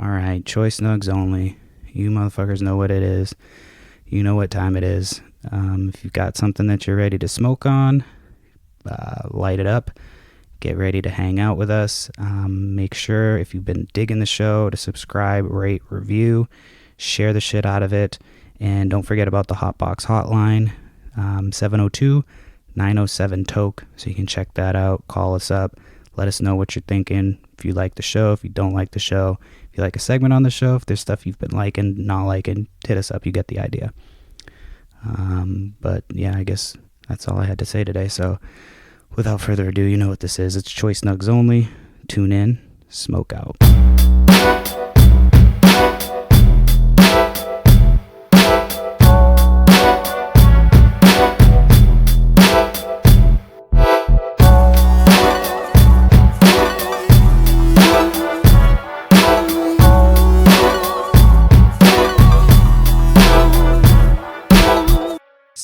All right, Choice Nugs Only. You motherfuckers know what it is. You know what time it is. If you've got something that you're ready to smoke on, light it up. Get ready to hang out with us. Make sure, if you've been digging the show, to subscribe, rate, review, share the shit out of it. And don't forget about the Hotbox hotline, 702-907-TOKE. So you can check that out. Call us up. Let us know what you're thinking. If you like the show, if you don't like the show, if you like a segment on the show, if there's stuff you've been liking, not liking, hit us up. You get the idea. But yeah, I guess that's all I had to say today. So without further ado, you know what this is. It's Choice Nugs Only. Tune in, smoke out.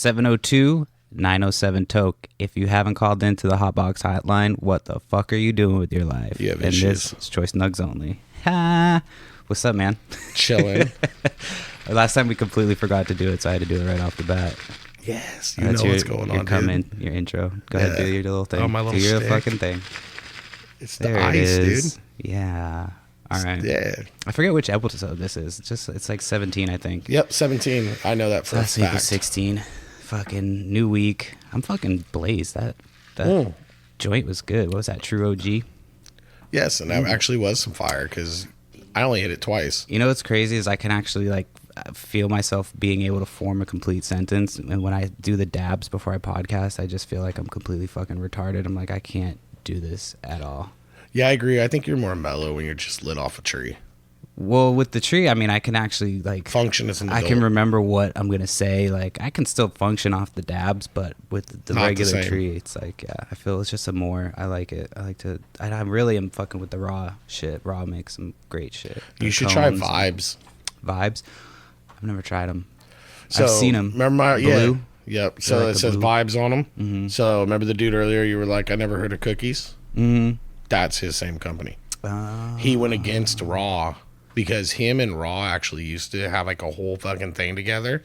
702-907-TOKE. If you haven't called into the Hotbox hotline, what the fuck are you doing with your life? You have and issues. This is Choice Nugs Only. Ha! What's up, man? Chilling. Last time we completely forgot to do it, so I had to do it right off the bat. Yes, you know what's going on, dude. Your intro. Go ahead, do your little thing. Oh, my little do your stick. fucking thing. It's the ice, dude. Yeah. All right. Yeah. I forget which episode this is. It's like 17, I think. Yep, 17. I know that for a Last week was fact. 16. Fucking new week. I'm fucking blazed. That joint was good. What was that? True OG? Yes, and that actually was some fire because I only hit it twice. You know what's crazy is I can actually like feel myself being able to form a complete sentence, and when I do the dabs before I podcast, I just feel like I'm completely fucking retarded. I'm like, I can't do this at all. Yeah, I agree. I think you're more mellow when you're just lit off a tree. Well, with the tree, I mean, I can actually like Function as an adult. I can remember what I'm gonna say. Like, I can still function off the dabs, but with the Not the regular same. tree, it's like, yeah, I feel it's just a more. I like it. I really am fucking with the raw shit. Raw makes some great shit. You The should try cones, Vibes. I've never tried them. So, I've seen them. Remember my Blue? Yep. So like it the says blue. Vibes on them. Mm-hmm. So remember the dude earlier? You were like, I never heard of cookies. Mm-hmm. That's his same company. He went against Raw because him and Raw actually used to have like a whole fucking thing together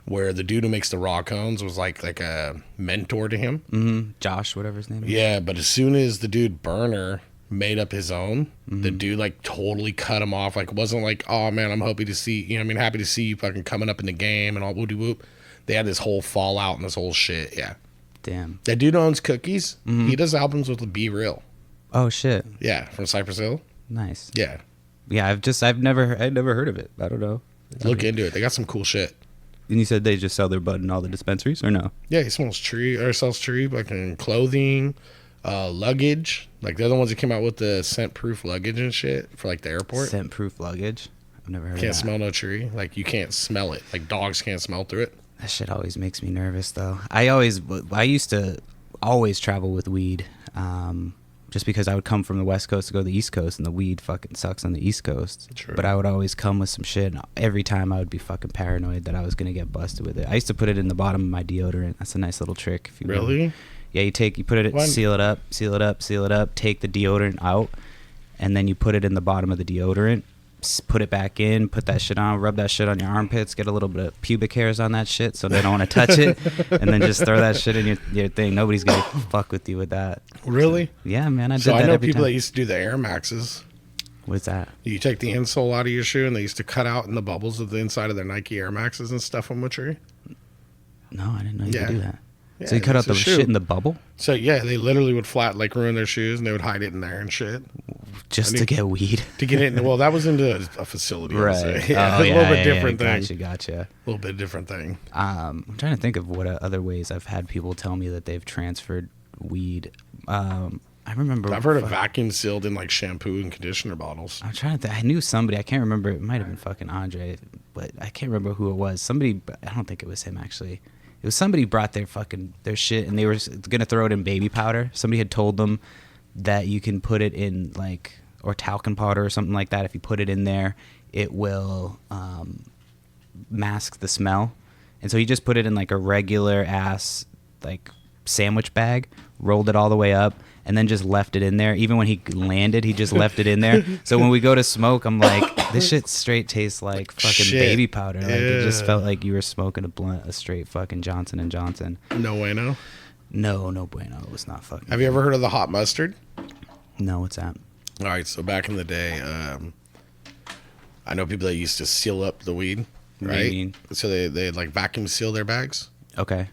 where the dude who makes the raw cones was like a mentor to him. Mm-hmm. Josh, whatever his name is. Yeah, but as soon as the dude Burner made up his own, the dude like totally cut him off. Like, it wasn't like, oh man, I'm happy to see, happy to see you fucking coming up in the game and all whoop whoop. They had this whole fallout and this whole shit. Yeah. Damn. That dude owns Cookies. He does albums with Be Real. Oh shit. Yeah, from Cypress Hill. Nice. Yeah. Yeah, I've never heard of it. I don't know. Look into it. They got some cool shit. And you said they just sell their bud in all the dispensaries, or no? Yeah, he sells tree, like in clothing, luggage. Like they're the ones that came out with the scent-proof luggage and shit for like the airport. Scent-proof luggage. I've never heard of that. Can't smell no tree. Like you can't smell it. Like dogs can't smell through it. That shit always makes me nervous, though. I used to always travel with weed, just because I would come from the West Coast to go to the East Coast, and the weed fucking sucks on the East Coast. True. But I would always come with some shit, and every time I would be fucking paranoid that I was gonna get busted with it. I used to put it in the bottom of my deodorant. That's a nice little trick. If you Really? Yeah, you put it, seal it up, take the deodorant out, and then you put it in the bottom of the deodorant, put it back in, put that shit on, rub that shit on your armpits, get a little bit of pubic hairs on that shit so they don't want to touch it, and then just throw that shit in your thing. Nobody's gonna fuck with you with that. Really? Yeah, man, I did So that I know every people time. that used to do the Air Maxes. What's that? You take the insole out of your shoe, and they used to cut out in the bubbles of the inside of their Nike Air Maxes and stuff on the tree. No, I didn't know you could do that. Yeah, So you cut out it's the a shoe. shit in the bubble So yeah, they literally would ruin their shoes, and they would hide it in there and shit just to get weed. to get it. Well, that was into a facility, I would say. Right. Yeah, Oh, a little bit different thing. Gotcha. A little bit different thing. I'm trying to think of what other ways I've had people tell me that they've transferred weed. I remember I've heard of vacuum sealed in like shampoo and conditioner bottles. I'm trying to I knew somebody. I can't remember. It might have been fucking Andre, but I can't remember who it was. Somebody. I don't think it was him actually. It was somebody brought their shit, and they were gonna throw it in baby powder. Somebody had told them that you can put it in or talcum powder or something like that. If you put it in there, it will mask the smell. And so he just put it in like a regular ass like sandwich bag, rolled it all the way up, and then just left it in there. Even when he landed, he just left it in there. So when we go to smoke, I'm like, this shit straight tastes like fucking baby powder. Like it just felt like you were smoking a blunt, a straight fucking Johnson and Johnson. No bueno. No bueno. It was not fucking. Have you ever heard of the hot mustard? No, what's that? All right, so back in the day, I know people that used to seal up the weed, right? So they like vacuum seal their bags. Okay.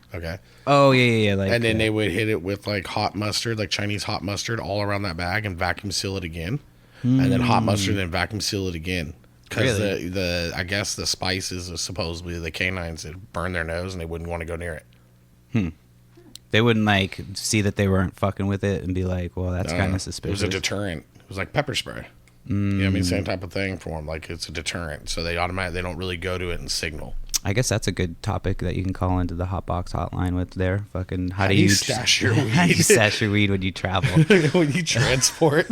Oh yeah. Like, and then they would hit it with like hot mustard, like Chinese hot mustard, all around that bag, and vacuum seal it again, and then hot mustard, and then vacuum seal it again. Because the I guess the spices are supposedly the canines would burn their nose and they wouldn't want to go near it. They wouldn't like see that they weren't fucking with it and be like, well, that's kind of suspicious. It was a deterrent. It was like pepper spray. You know what I mean? Same type of thing for them. Like it's a deterrent. So they don't really go to it and signal. I guess that's a good topic that you can call into the Hotbox hotline with there. Fucking how do you stash your weed? How do you stash your weed when you travel? When you transport?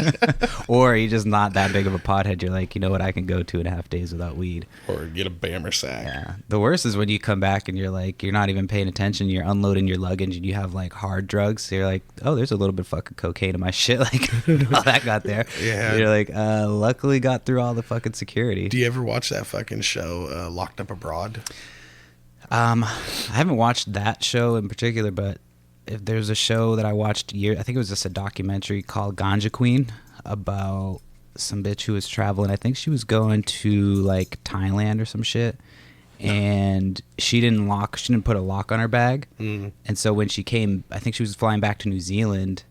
Or are you just not that big of a pothead? You're like, you know what, I can go 2.5 days without weed. Or get a Bammer sack. Yeah. The worst is when you come back and you're like, you're not even paying attention. You're unloading your luggage and you have like hard drugs. So you're like, oh, there's a little bit of fucking cocaine in my shit. Like, how that got there. Yeah. You're like, luckily got through all the fucking security. Do you ever watch that fucking show, Locked Up Abroad? I haven't watched that show in particular, but if there's a show that I watched I think it was just a documentary called Ganja Queen about some bitch who was traveling. I think she was going to like Thailand or some shit, and she didn't put a lock on her bag, and so when she came, I think she was flying back to New Zealand,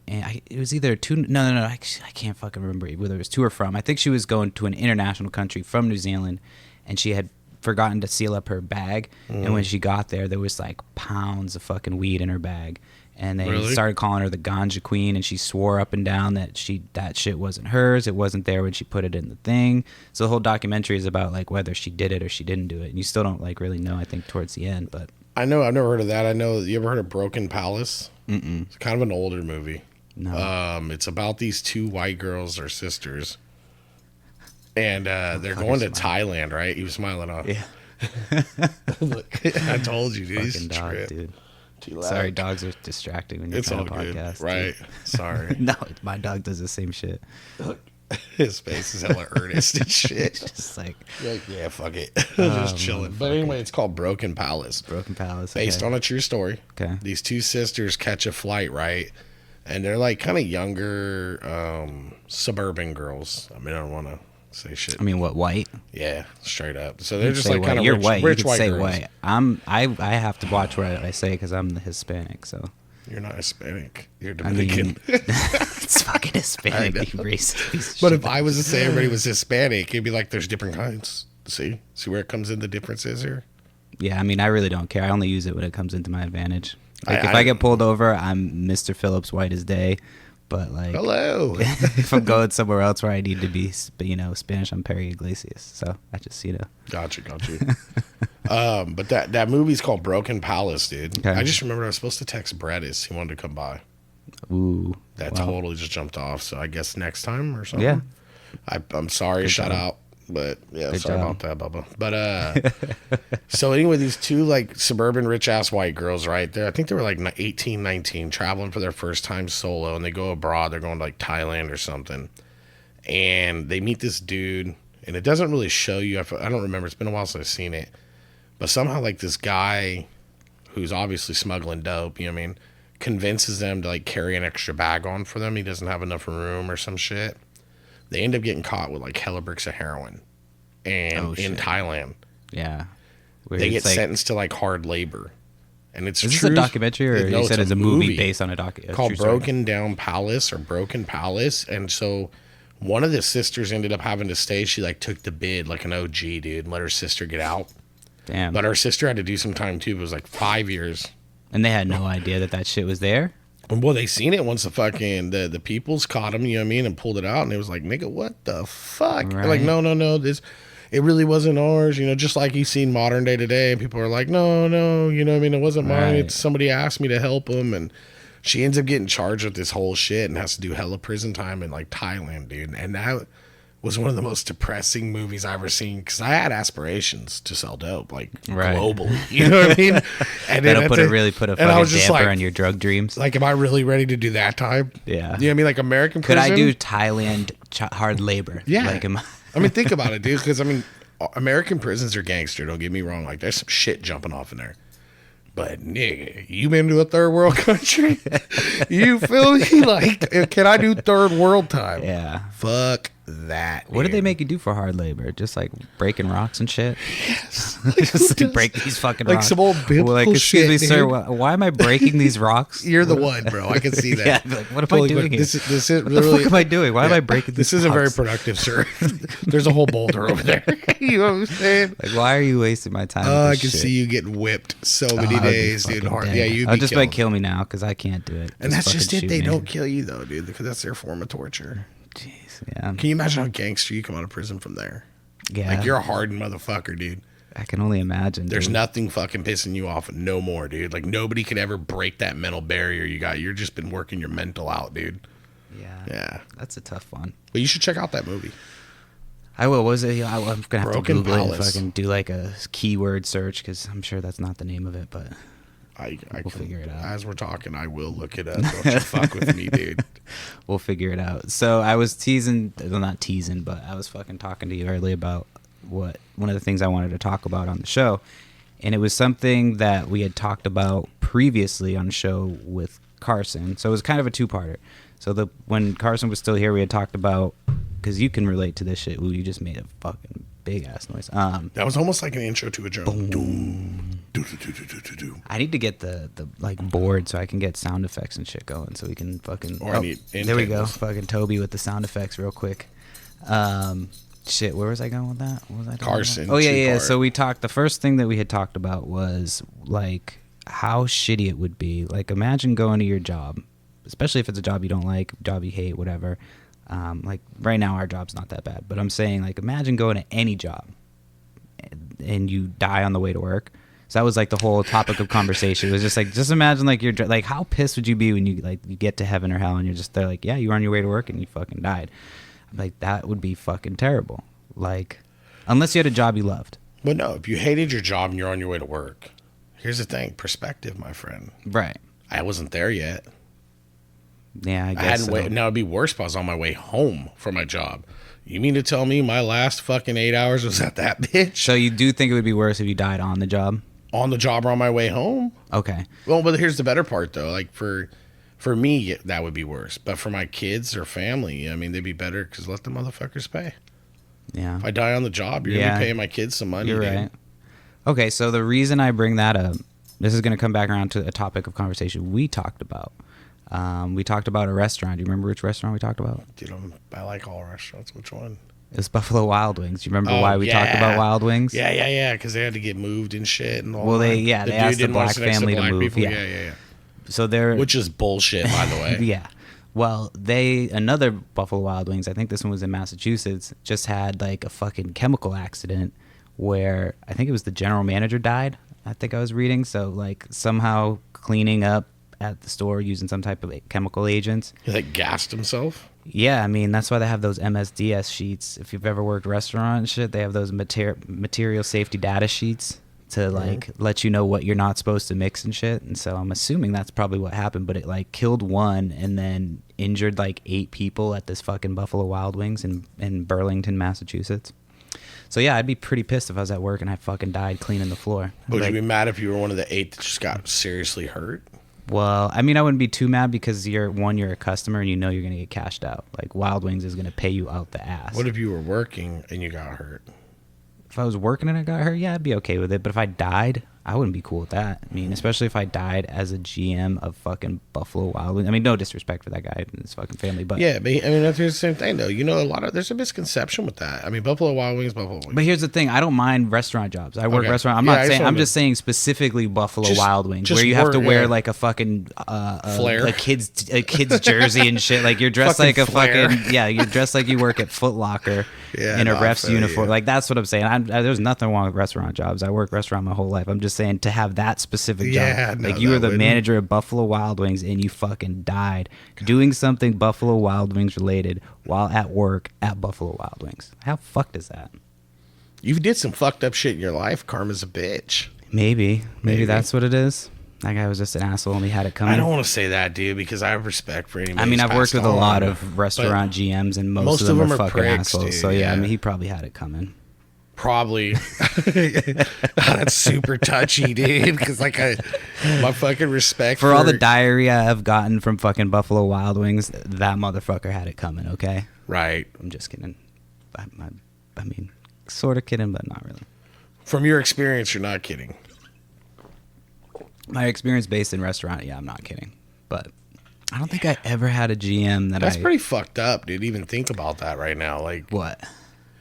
and it was either I can't fucking remember whether it was to or from. I think she was going to an international country from New Zealand, and she had forgotten to seal up her bag, and when she got there was like pounds of fucking weed in her bag, and they started calling her the Ganja Queen, and she swore up and down that shit wasn't hers. It wasn't there when she put it in the thing. So the whole documentary is about like whether she did it or she didn't do it, and you still don't like really know, I think, towards the end. But I know I've never heard of that. I know, you ever heard of Broken Palace? It's kind of an older movie. No. It's about these two white girls or sisters, and they're going to Thailand, right? He was smiling off. Yeah. Look, I told you, dude. Fucking dog, dude. Too loud. Sorry, dogs are distracting when you're It's trying all to good, podcast. right? Sorry. No, my dog does the same shit. Look, his face is hella earnest and shit. Just like, yeah, fuck it. Just chilling. But anyway, it's called Broken Palace. Broken Palace. Based on a true story. Okay. These two sisters catch a flight, right? And they're like kind of younger, suburban girls. I mean, I don't want to say shit. I mean, what, white? Yeah, straight up. So they're just like kind of you're rich, white. rich You can white say girls. white. I have to watch what I say because I'm the Hispanic. So You're not Hispanic. You're I mean, Dominican. it's fucking Hispanic. I You know. racist piece of But shit. if I was to say everybody was Hispanic, it'd be like there's different kinds. See where it comes in, the differences here? Yeah, I mean, I really don't care. I only use it when it comes into my advantage. Like, if I I get pulled over, I'm Mr. Phillips, white as day. But like, Hello. if I'm going somewhere else where I need to be, Spanish, I'm Perry Iglesias. So I just, Got you. But that movie's called Broken Palace, dude. Okay. I just remembered I was supposed to text Brettis. He wanted to come by. Ooh. That wow. totally just jumped off. So I guess next time or something. Yeah. I'm sorry. Good Shout job. out. But yeah, Good sorry job. about that, Bubba. But so anyway, these two like suburban rich ass white girls, right there. I think they were like 18, 19, traveling for their first time solo, and they go abroad. They're going to like Thailand or something, and they meet this dude, and it doesn't really show you. I don't remember. It's been a while since I've seen it, but somehow like this guy, who's obviously smuggling dope, you know what I mean, convinces them to like carry an extra bag on for them. He doesn't have enough room or some shit. They end up getting caught with like hella bricks of heroin, and in Thailand, Yeah. Where they it's get like, sentenced to like hard labor. And it's is this true. a documentary, or No, you said it's a movie based on a called Broken Down Palace or Broken Palace. And so one of the sisters ended up having to stay. She like took the bid like an OG, dude, and let her sister get out. Damn. But her sister had to do some time too. It was like 5 years. And they had no idea that shit was there. And well, they seen it once the peoples caught him, you know what I mean, and pulled it out, and it was like, nigga, what the fuck? Right. They're like, no, it really wasn't ours, just like you seen modern day today. And people are like, no, you know what I mean, it wasn't mine. Right. It's somebody asked me to help them, and she ends up getting charged with this whole shit and has to do hella prison time in like Thailand, dude. And that was one of the most depressing movies I ever seen because I had aspirations to sell dope, like Right. globally. You know what I mean? And then That'll really put a and I was fucking just damper like- on your drug dreams. Like, am I really ready to do that time? Yeah. You know what I mean? Like American Could prison. I do Thailand hard labor? Yeah. Like, I mean, think about it, dude. Because I mean, American prisons are gangster. Don't get me wrong. Like, there's some shit jumping off in there. But nigga, you been to a third world country? You feel me? Like, can I do third world time? yeah. Fuck that. What did they dude. make you do for hard labor? Just like breaking rocks and shit? Yes. Just to break these fucking like rocks. some old biblical Like, excuse shit, me, sir, dude. why am I breaking these rocks? You're the one, bro. I can see that. Yeah, like, what am I doing here? This is What the really, fuck am I doing? Why am I breaking these This isn't very rocks? productive, sir. There's a whole boulder over there. You know what I'm saying? Like, why are you wasting my time? Oh, with I can this see shit? you getting whipped so Oh, many I would be days, dude. fucking Hard. dead. Yeah, you'd I'll be just killed. like kill me now because I can't do it. And that's just fucking it. shoot They me. don't kill you though, dude, because that's their form of torture. Jeez, yeah. Can you imagine how gangster you come out of prison from there? Yeah. Like, you're a hardened motherfucker, dude. I can only imagine. There's dude. nothing fucking pissing you off no more, dude. Like, nobody can ever break that mental barrier you got. You're just been working your mental out, dude. Yeah. Yeah. That's a tough one. But you should check out that movie. I will. What was it? I'm gonna have Broken to Google it and Palace. fucking do like a keyword search because I'm sure that's not the name of it. But I We'll can, figure it out. As we're talking, I will look it up. Don't you fuck with me, dude. we'll figure it out. So I was teasing, well, not teasing, but I was fucking talking to you earlier about one of the things I wanted to talk about on the show, and it was something that we had talked about previously on the show with Carson. So it was kind of a two-parter. So when Carson was still here, we had talked about, because you can relate to this shit. Ooh, you just made a fucking big ass noise. That was almost like an intro to a drum. Doom. Do. I need to get the like board so I can get sound effects and shit going so we can fucking. Or I need there we go, intables. fucking Toby with the sound effects real quick. Shit, where was I going with that? What was I talking Carson, about? Oh yeah, yeah. two-part. So we talked. The first thing that we had talked about was like how shitty it would be. Like, imagine going to your job, especially if it's a job you don't like, job you hate, whatever. Like right now, our job's not that bad, but I'm saying like imagine going to any job and you die on the way to work. So that was like the whole topic of conversation. It was just like, just imagine like you're like, how pissed would you be when you like you get to heaven or hell and you're just there like, yeah, you were on your way to work and you fucking died. I'm like, that would be fucking terrible. Like, unless you had a job you loved. But no, if you hated your job and you're on your way to work, here's the thing: perspective, my friend. Right. I wasn't there yet. Yeah, I I guess hadn't so. wait. Now it'd be worse if I was on my way home from my job. You mean to tell me my last fucking 8 hours was at that bitch? So you do think it would be worse if you died on the job? On the job or on my way home? Okay. Well, but here's the better part though. Like for me, that would be worse. But for my kids or family, I mean, they'd be better because let the motherfuckers pay. Yeah. If I die on the job, you're gonna be paying my kids some money. You're dude. right. Okay, so the reason I bring that up, this is going to come back around to a topic of conversation we talked about. We talked about a restaurant. Do you remember which restaurant we talked about? Dude, I like all restaurants. Which one? It was Buffalo Wild Wings. Do you remember Oh, why we talked yeah. about Wild Wings? Yeah. Because they had to get moved and shit and all. Well, that. they asked the didn't want black sit next family to black move. people. Yeah. Yeah. So they're Which is bullshit, by the way. yeah. Well, another Buffalo Wild Wings, I think this one was in Massachusetts, just had like a fucking chemical accident where I think it was the general manager died. I think I was reading. So like somehow cleaning up at the store using some type of chemical agents. He like gassed himself. Yeah, I mean, that's why they have those MSDS sheets. If you've ever worked restaurant and shit, they have those material safety data sheets to like let you know what you're not supposed to mix and shit. And so I'm assuming that's probably what happened, but it like killed one and then injured like 8 people at this fucking Buffalo Wild Wings in Burlington, Massachusetts. So yeah, I'd be pretty pissed if I was at work and I fucking died cleaning the floor. Would Like, you be mad if you were one of the 8 that just got seriously hurt? well, I mean, I wouldn't be too mad because you're a customer and you know you're gonna get cashed out. Like Wild Wings is gonna pay you out the ass. What if you were working and you got hurt? If I was working and I got hurt, yeah, I'd be okay with it. But if I died, I wouldn't be cool with that. I mean, especially if I died as a GM of fucking Buffalo Wild Wings. I mean, no disrespect for that guy and his fucking family, but Yeah, but I mean that's the same thing though. You know, there's a misconception with that. I mean, Buffalo Wild Wings. But here's the thing: I don't mind restaurant jobs. I work Okay. restaurant. I'm Yeah, I not just saying. I'm wanted- just saying specifically Buffalo Just- Wild Wings, just where you have to work, wear yeah. like a fucking Flare. a kid's jersey and shit. Like you're dressed Fucking like a flare. fucking you're dressed like you work at Foot Locker Yeah, in a no, I ref's feel you. uniform. Like that's what I'm saying. There's nothing wrong with restaurant jobs. I work restaurant my whole life. I'm just saying to have that specific Yeah, job. no, Like you were that the wouldn't. manager of Buffalo Wild Wings and you fucking died doing something Buffalo Wild Wings related while at work at Buffalo Wild Wings. How fucked is that? You did some fucked up shit in your life. Karma's a bitch. Maybe Maybe. that's what it is. That guy was just an asshole and he had it coming. I don't want to say that, dude, because I have respect for anybody. I mean, I've worked with a lot on, of restaurant but GMs, and most of them are fucking pricks, assholes. dude, So yeah, I yeah. mean, he probably had it coming. Probably. That's super touchy, dude. Because like my fucking respect For all the diarrhea I've gotten from fucking Buffalo Wild Wings, that motherfucker had it coming. Okay, right. I'm just kidding. I mean, sort of kidding, but not really. From your experience, you're not kidding. My experience based in restaurant, yeah, I'm not kidding. But I don't think I ever had a GM that That's pretty fucked up, dude. Even think about that right now. Like, What?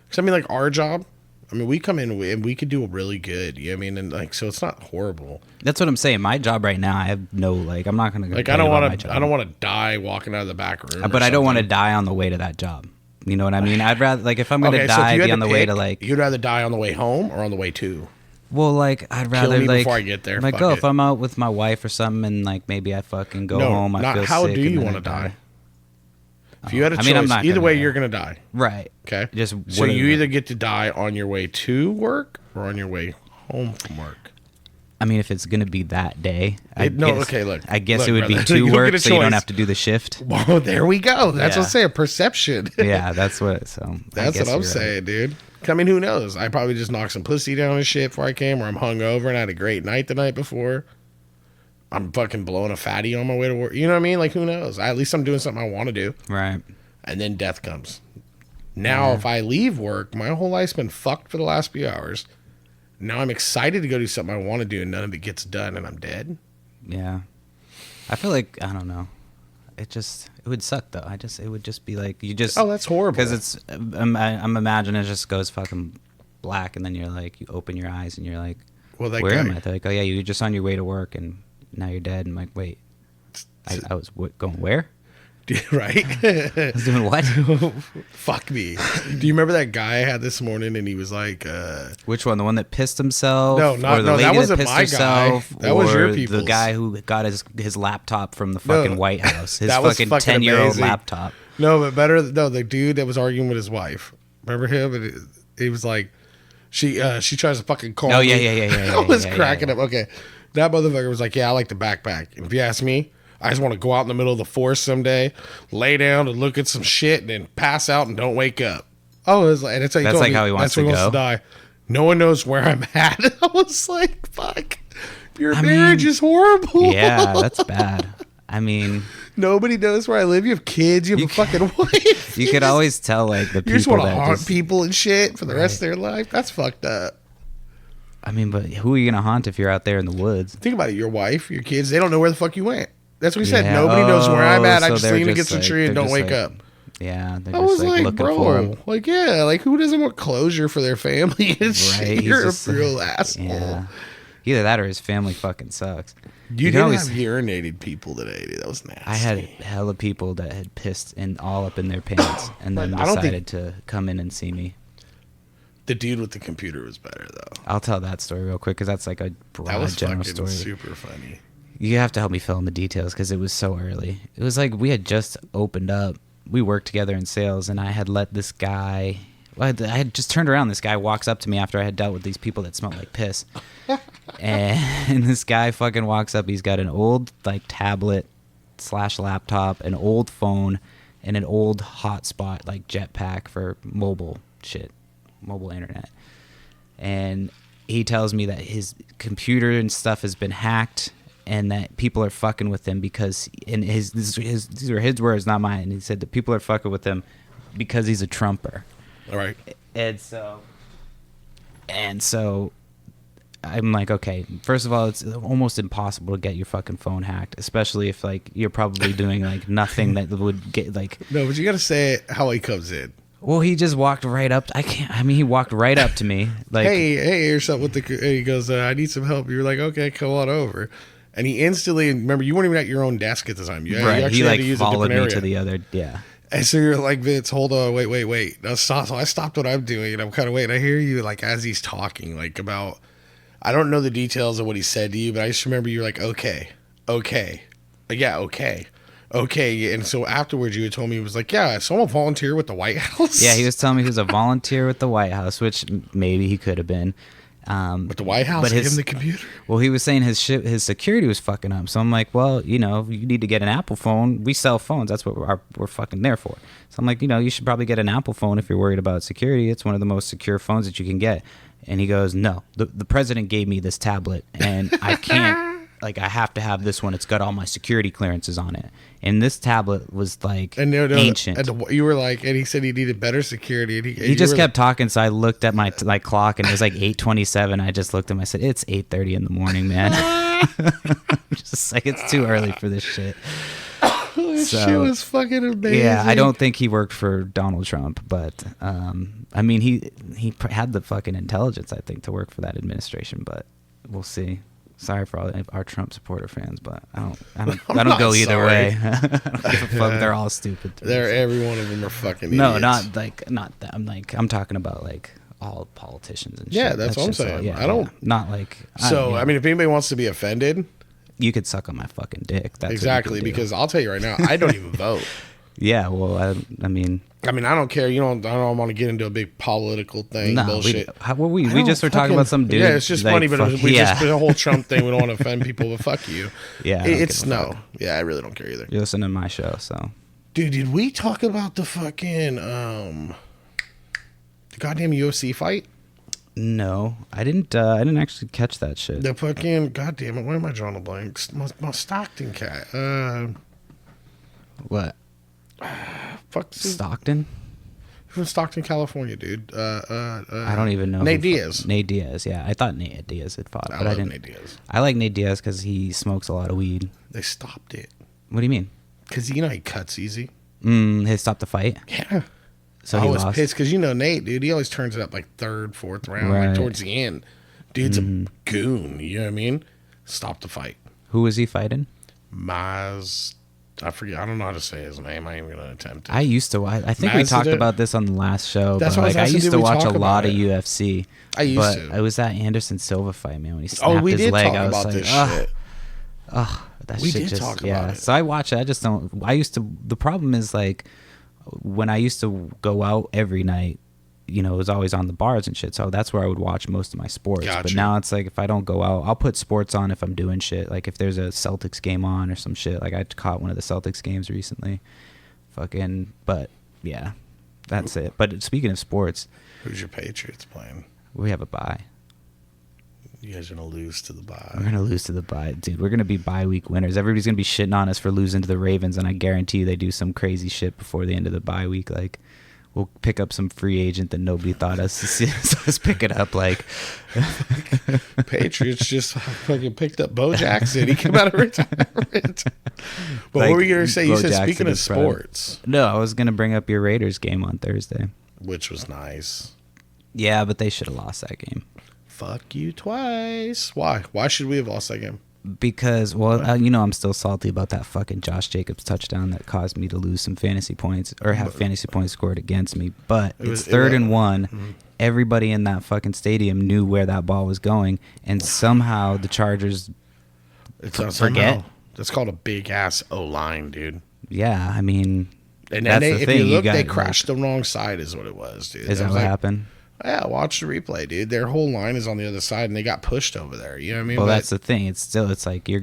because I mean, like our job. I mean, we come in and we could do really good. You know what I mean? And like, so it's not horrible. That's what I'm saying. My job right now, I have no, like, I'm not going to Like, I don't want to die walking out of the back room. But I don't want to die on the way to that job. You know what I mean? I'd rather, like, if I'm going to Okay, so if die, you had be on the to way pick, to, like, you'd rather die on the way home or on the way to? well, like, I'd rather, me like, before I get there, like, fuck go it. if I'm out with my wife or something and, like, maybe I fucking go home, I not feel how sick. do and you then want to I die? If you had a I choice, mean, I'm not either gonna way, die. you're going to die. Right. Okay. Just So whatever. you either get to die on your way to work or on your way home from work. I mean, if it's going to be that day, I No, guess, okay, look. I guess Look, it would brother, be to you don't get work a so you don't choice. have to do the shift. Well, there we go. That's Yeah. what I'm saying. Perception. Yeah, that's what, so. I That's guess what I'm you're right. saying, dude. I mean, who knows? I probably just knocked some pussy down and shit before I came, or I'm hungover and I had a great night the night before. I'm fucking blowing a fatty on my way to work. You know what I mean? Like, who knows? At least I'm doing something I want to do. Right. And then death comes. Now, if I leave work, my whole life's been fucked for the last few hours. Now I'm excited to go do something I want to do, and none of it gets done, and I'm dead. Yeah. I feel like, I don't know. It would suck though. It would just be like, you just. Oh, that's horrible. Because it's, I'm imagining it just goes fucking black and then you're like, you open your eyes and you're like, Well, that where guy, am I? They're like, oh yeah, you're just on your way to work and now you're dead. And I'm like, wait, I was going where? right? I was doing what? Fuck me. Do you remember that guy I had this morning, and he was like, Which one? The one that pissed himself? No, not- or the no, that lady wasn't pissed my guy. herself? That was your or the people's. guy who got his laptop from the fucking White House. His that was fucking fucking 10-year-old amazing. laptop. No, but better. No, the dude that was arguing with his wife. Remember him? And he was like, she tries to fucking call Oh, me. yeah. I was yeah, cracking yeah. up. Okay, that motherfucker was like, yeah, I like the backpack. And if you ask me, I just want to go out in the middle of the forest someday, lay down and look at some shit, and then pass out and don't wake up. Oh, it was like, and it's like, That's like how he wants that's where to he wants to go? die. No one knows where I'm at. I was like, fuck, your I marriage mean, is horrible. Yeah, that's bad. I mean, Nobody knows where I live. You have kids. You have a fucking wife. you could always tell like the You just people want to that haunt just. people and shit for the rest of their life. That's fucked up. I mean, but who are you gonna haunt if you're out there in the woods? Think about it. Your wife, your kids, they don't know where the fuck you went. That's what he said. Yeah. Nobody knows where I'm at. I So just they're lean just against the like- tree and they're don't just wake like- up. Yeah, they're I just was like, looking bro, for him. like, yeah, like who doesn't want closure for their family and shit? Right? You're He's a just real like- asshole. Yeah. Either that or his family fucking sucks. You can did always- have urinated people today, dude. That was nasty. I had hella people that had pissed in all up in their pants and then I don't think- decided to come in and see me. the dude with the computer was better though. I'll tell that story real quick because that's like a That broad was general fucking story. super funny. You have to help me fill in the details because it was so early. It was like we had just opened up. We worked together in sales, and I had let this guy. Well, I had just turned around. This guy walks up to me after I had dealt with these people that smelled like piss, and this guy fucking walks up. He's got an old like tablet / laptop, an old phone, and an old hotspot like jetpack for mobile shit, mobile internet. And he tells me that his computer and stuff has been hacked and that people are fucking with him because these are his words, not mine. And he said that people are fucking with him because he's a Trumper. All right. And so I'm like, okay, first of all, it's almost impossible to get your fucking phone hacked, especially if like you're probably doing like nothing that would get like. No, but you got to say it how he comes in. Well, he just walked right up. He walked right up to me like, hey, or something with the. He goes, I need some help. You're like, okay, come on over. And he instantly, remember, you weren't even at your own desk at the time. You right. actually He had like to use a followed different me to area. the other. Yeah. And so you're like, Vince, hold on, wait. Now, so I stopped what I'm doing, and I'm kind of waiting. I hear you, like, as he's talking, like, about I don't know the details of what he said to you, but I just remember you were like, okay, yeah, okay. And so afterwards, you had told me, it was like, yeah, someone volunteer with the White House. Yeah, he was telling me he was a volunteer with the White House, which maybe he could have been. With the White House, but give him the computer. Well, he was saying his security was fucking up. So I'm like, well, you need to get an Apple phone. We sell phones. That's what we're fucking there for. So I'm like, you should probably get an Apple phone if you're worried about security. It's one of the most secure phones that you can get. And he goes, no, the president gave me this tablet, and I can't, like, I have to have this one. It's got all my security clearances on it. And this tablet was, like, ancient. And you were like, and he said he needed better security. And he just kept talking, so I looked at my clock, and it was like 8:27. I just looked at him. I said, it's 8:30 in the morning, man. Just like, it's too early for this shit. This shit was fucking amazing. Yeah, I don't think he worked for Donald Trump, but I mean, he had the fucking intelligence, I think, to work for that administration. But we'll see. Sorry for all our Trump supporter fans, but I don't go either way. I don't give a fuck. They're all stupid. Every one of them are fucking idiots. No, not that. I'm talking about like all politicians and shit. Yeah, that's what I'm saying. Yeah, I don't not like. I mean, if anybody wants to be offended, you could suck on my fucking dick. That's exactly, because I'll tell you right now, I don't even vote. Yeah, well, I mean, I don't care. I don't want to get into a big political thing. No, bullshit. We just were talking about some dude. Yeah, it's just like, funny, but just the whole Trump thing. We don't want to offend people, but fuck you. Yeah, Yeah, I really don't care either. You listen to my show, so. Dude, did we talk about the fucking the goddamn UFC fight? No, I didn't actually catch that shit. The fucking goddamn it! Why am I drawing a blank? My Stockton cat. What? Fuck Stockton? From Stockton, California, dude. I don't even know. Nate Diaz. Nate Diaz, yeah. I thought Nate Diaz had fought, but I didn't. Nate Diaz. I like Nate Diaz because he smokes a lot of weed. They stopped it. What do you mean? Because he cuts easy. He stopped the fight? Yeah. So I he was lost? pissed because Nate, dude, he always turns it up like third, fourth round, Right. like towards the end. Dude's a goon, you know what I mean? Stop the fight. Who was he fighting? I forget. I don't know how to say his name. I ain't even gonna attempt it. I used to. I think we talked about this on the last show. That's but what I used to watch a lot of it? UFC. I used to. It was that Anderson Silva fight, man. When he snapped we his did leg, talk I was about like, this shit. That We shit did just talk about it. So I watch it. I just don't. I used to. The problem is like when I used to go out every night. It was always on the bars and shit. So that's where I would watch most of my sports. Gotcha. But now it's like if I don't go out, I'll put sports on if I'm doing shit. Like if there's a Celtics game on or some shit. Like I caught one of the Celtics games recently. But yeah, that's it. But speaking of sports, Who's your Patriots playing? we have a bye. You guys are gonna lose to the bye. We're gonna lose to the bye, dude. We're gonna be bye week winners. Everybody's gonna be shitting on us for losing to the Ravens, and I guarantee you they do some crazy shit before the end of the bye week. Like we'll pick up some free agent that nobody thought us pick it up. Like Patriots just fucking picked up Bo Jackson. He came out of retirement. But what were you gonna say? You Bo said Jackson speaking of is prime. sports, No, I was gonna bring up your Raiders game on Thursday. which was nice. Yeah, but they should have lost that game. Fuck you twice. Why? Why should we have lost that game? Because, I'm still salty about that fucking Josh Jacobs touchdown that caused me to lose some fantasy points or have fantasy points scored against me. But it's third and one. Mm-hmm. Everybody in that fucking stadium knew where that ball was going, and somehow the Chargers forget. That's called a big ass O line, dude. Yeah, I mean, and that's then the if thing. you look, they crashed the wrong side, is what it was, dude. Is that what happened? Yeah, watch the replay, dude. Their whole line is on the other side, and they got pushed over there. You know what I mean? Well, that's the thing. It's like you're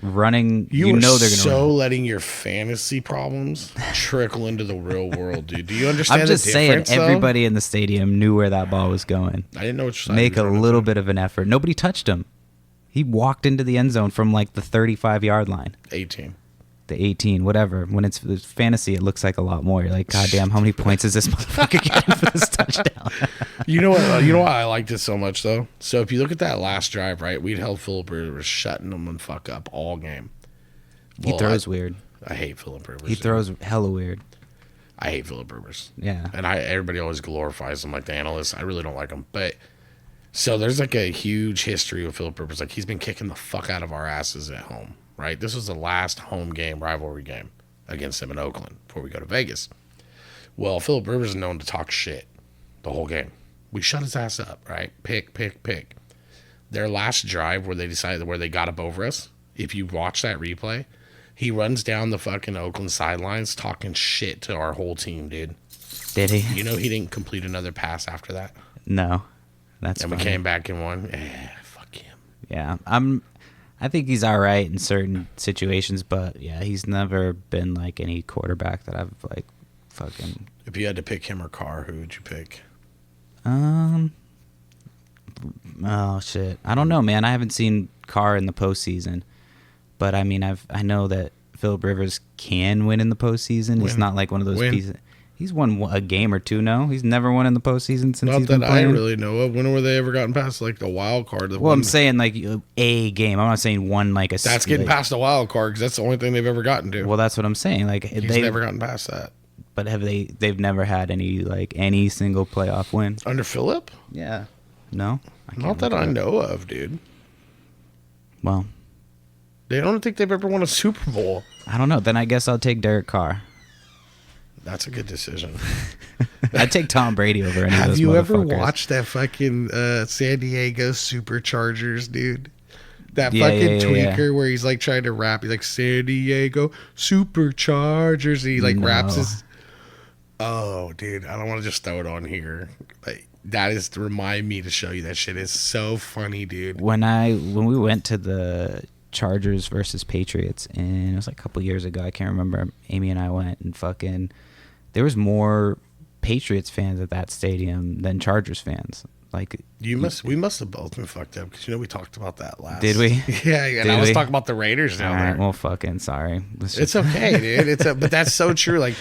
running. They're gonna run. letting your fantasy problems trickle into the real world, dude. Do you understand? I'm just the saying, difference, everybody in the stadium knew where that ball was going. I didn't know what you're saying. Make a little bit of an effort. Nobody touched him. He walked into the end zone from like the 35-yard line. 18. The 18, whatever. When it's fantasy, it looks like a lot more. You're like, God damn, how many points is this motherfucker getting for this touchdown? You know what? You know why I liked it so much though. So if you look at that last drive, right, we'd held Phillip Rivers shutting them and fuck up all game. Well, he throws weird. I hate Phillip Rivers. He throws hella weird. I hate Phillip Rivers. Yeah. And everybody always glorifies him like the analysts. I really don't like him, but. So there's like a huge history with Phillip Rivers. Like he's been kicking the fuck out of our asses at home, right? This was the last home game, rivalry game against him in Oakland before we go to Vegas. Well, Phillip Rivers is known to talk shit the whole game. We shut his ass up, right? Pick. their last drive where they got up over us, if you watch that replay, he runs down the fucking Oakland sidelines talking shit to our whole team, dude. Did he? You know he didn't complete another pass after that? No. That's and funny. we came back and won. Fuck him. Yeah. I think he's all right in certain situations, but yeah, he's never been like any quarterback that I've like fucking. If you had to pick him or Carr, who would you pick? Oh shit. I don't know, man. I haven't seen Carr in the postseason, but I mean, I know that Phillip Rivers can win in the postseason. He's not like one of those pieces. He's won a game or two. No, he's never won in the postseason since he's been playing. Not that I really know of. When were they ever gotten past like the wild card? Well, I'm saying like a game. I'm not saying one like a. That's getting past the wild card because that's the only thing they've ever gotten to. Well, that's what I'm saying. Like he's never gotten past that. But have they've never had any single playoff win under Phillip? Yeah. No. Not that I know of, dude. Well, they don't think they've ever won a Super Bowl. I don't know. Then I guess I'll take Derek Carr. That's a good decision. I'd take Tom Brady over any of those. Have you ever watched that fucking San Diego Superchargers, dude? That fucking tweaker where he's like trying to rap. He's like, San Diego Superchargers. And he like raps his. Oh, dude. I don't want to just throw it on here. But that is to remind me to show you that shit is so funny, dude. When we went to the Chargers versus Patriots, and it was like a couple years ago, I can't remember. Amy and I went, and fucking there was more Patriots fans at that stadium than Chargers fans. Like we must have both been fucked up because we talked about that last. Did we? Yeah, and I was talking about the Raiders down there. Well, fucking sorry. It's okay, dude. But that's so true. Like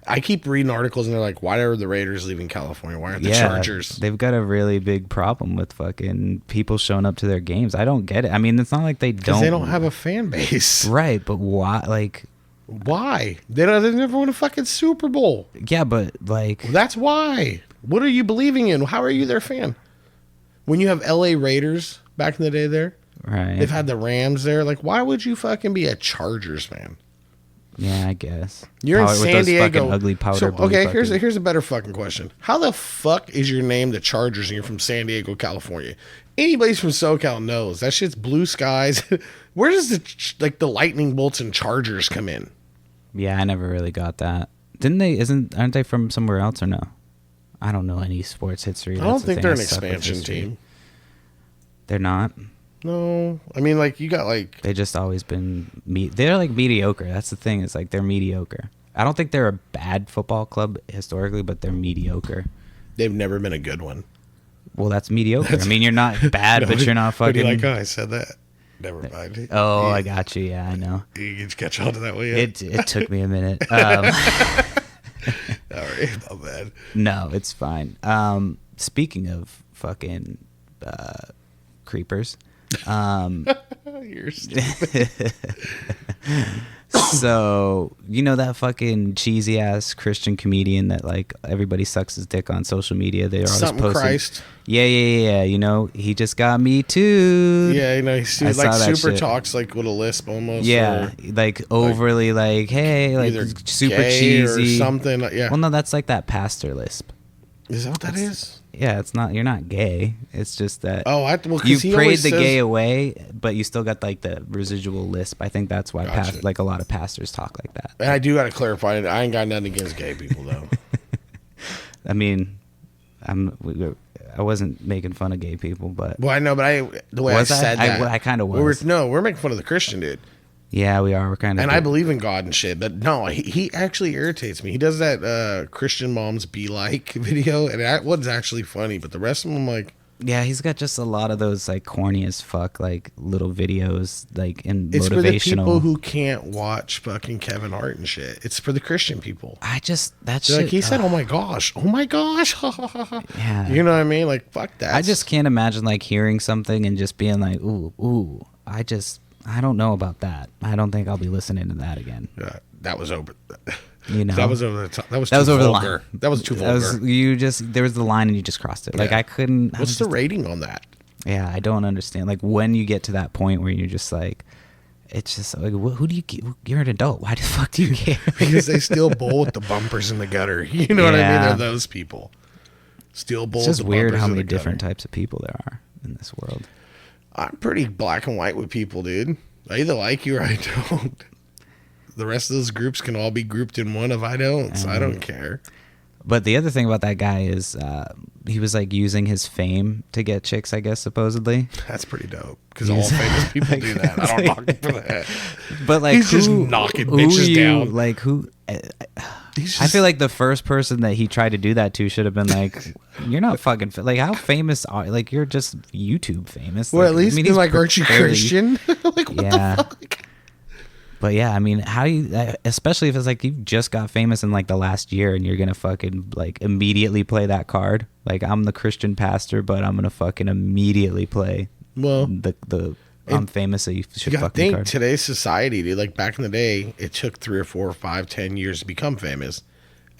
I keep reading articles and they're like, why are the Raiders leaving California? Why aren't the Chargers? They've got a really big problem with fucking people showing up to their games. I don't get it. I mean, it's not like they don't have a fan base, right? But why? Like. Why? They never won a fucking Super Bowl. Yeah, but like... That's why. What are you believing in? How are you their fan? When you have LA Raiders back in the day there, right? They've had the Rams there. Like, why would you fucking be a Chargers fan? Yeah, I guess. You're in San Diego. Fucking ugly powder blue okay, here's a better fucking question. How the fuck is your name the Chargers and you're from San Diego, California? Anybody's from SoCal knows. That shit's blue skies. Where does the lightning bolts and Chargers come in? Yeah, I never really got that. Aren't they from somewhere else or no? I don't know any sports history. I don't think they're an expansion team. They're not? No. I mean, like, you got, like... They just always been... They're, like, mediocre. That's the thing. It's like, they're mediocre. I don't think they're a bad football club historically, but they're mediocre. They've never been a good one. Well, that's mediocre. I mean, you're not bad, but you're not fucking... But I said that. Never mind. Oh, I got you. Yeah, I know. You catch on to that way. It took me a minute. All right, not bad. No, it's fine. Speaking of fucking creepers, you're stupid. So you know that fucking cheesy ass Christian comedian that like everybody sucks his dick on social media. They're always Something posting. Christ. Yeah. You know, he just got me too. Yeah, you know, he like super shit. Talks like with a lisp almost. Yeah, like overly like hey, like super cheesy or something. Yeah. Well, no, that's like that pastor lisp. Is that what that is? Yeah, it's not. You're not gay. It's just that. Oh, you prayed the gay away, but you still got like the residual lisp. I think that's why like a lot of pastors talk like that. And I do got to clarify it. I ain't got nothing against gay people though. I mean, I wasn't making fun of gay people, but well, I know, but the way I said that, I kind of was. We're making fun of the Christian dude. Yeah, we are. We're kind of. And I believe in God and shit, but no, he actually irritates me. He does that Christian moms be like video, and that one's actually funny, but the rest of them, I'm like. Yeah, he's got just a lot of those like corny as fuck like little videos like in it's motivational. For the people who can't watch fucking Kevin Hart and shit. It's for the Christian people. Shit. Like he said, oh my gosh. Yeah. You know what I mean? Like fuck that. I just can't imagine like hearing something and just being like, ooh. I don't know about that. I don't think I'll be listening to that again. That was over. You know, that was over the top. That was over the line. That was too vulgar. There was the line and you just crossed it. Yeah. Like I couldn't. What's the rating on that? Yeah, I don't understand. Like when you get to that point where you're just like, it's just like, who do you? You're an adult. Why the fuck do you care? Because they still bowl with the bumpers in the gutter. You know what I mean? They're those people. Still bowl. It's just weird how many different types of people there are in this world. I'm pretty black and white with people, dude. I either like you or I don't. The rest of those groups can all be grouped in one if I don't, so I don't care. But the other thing about that guy is he was like using his fame to get chicks, I guess, supposedly. That's pretty dope because all famous people do that. I don't knock him for that. But like, he's just knocking bitches down. Like who? I feel like the first person that he tried to do that to should have been like, "You're not fucking like how famous are like you're just YouTube famous." Well, like, at least be like, aren't you Christian? Like, what the fuck? But yeah, I mean, how do you, especially if it's like you just got famous in like the last year and you're gonna fucking like immediately play that card. Like, I'm the Christian pastor, but I'm gonna fucking immediately play the I'm famous, so you should fucking think card. Today's society, dude. Like back in the day, it took 3 or 4 or 5, 10 years to become famous,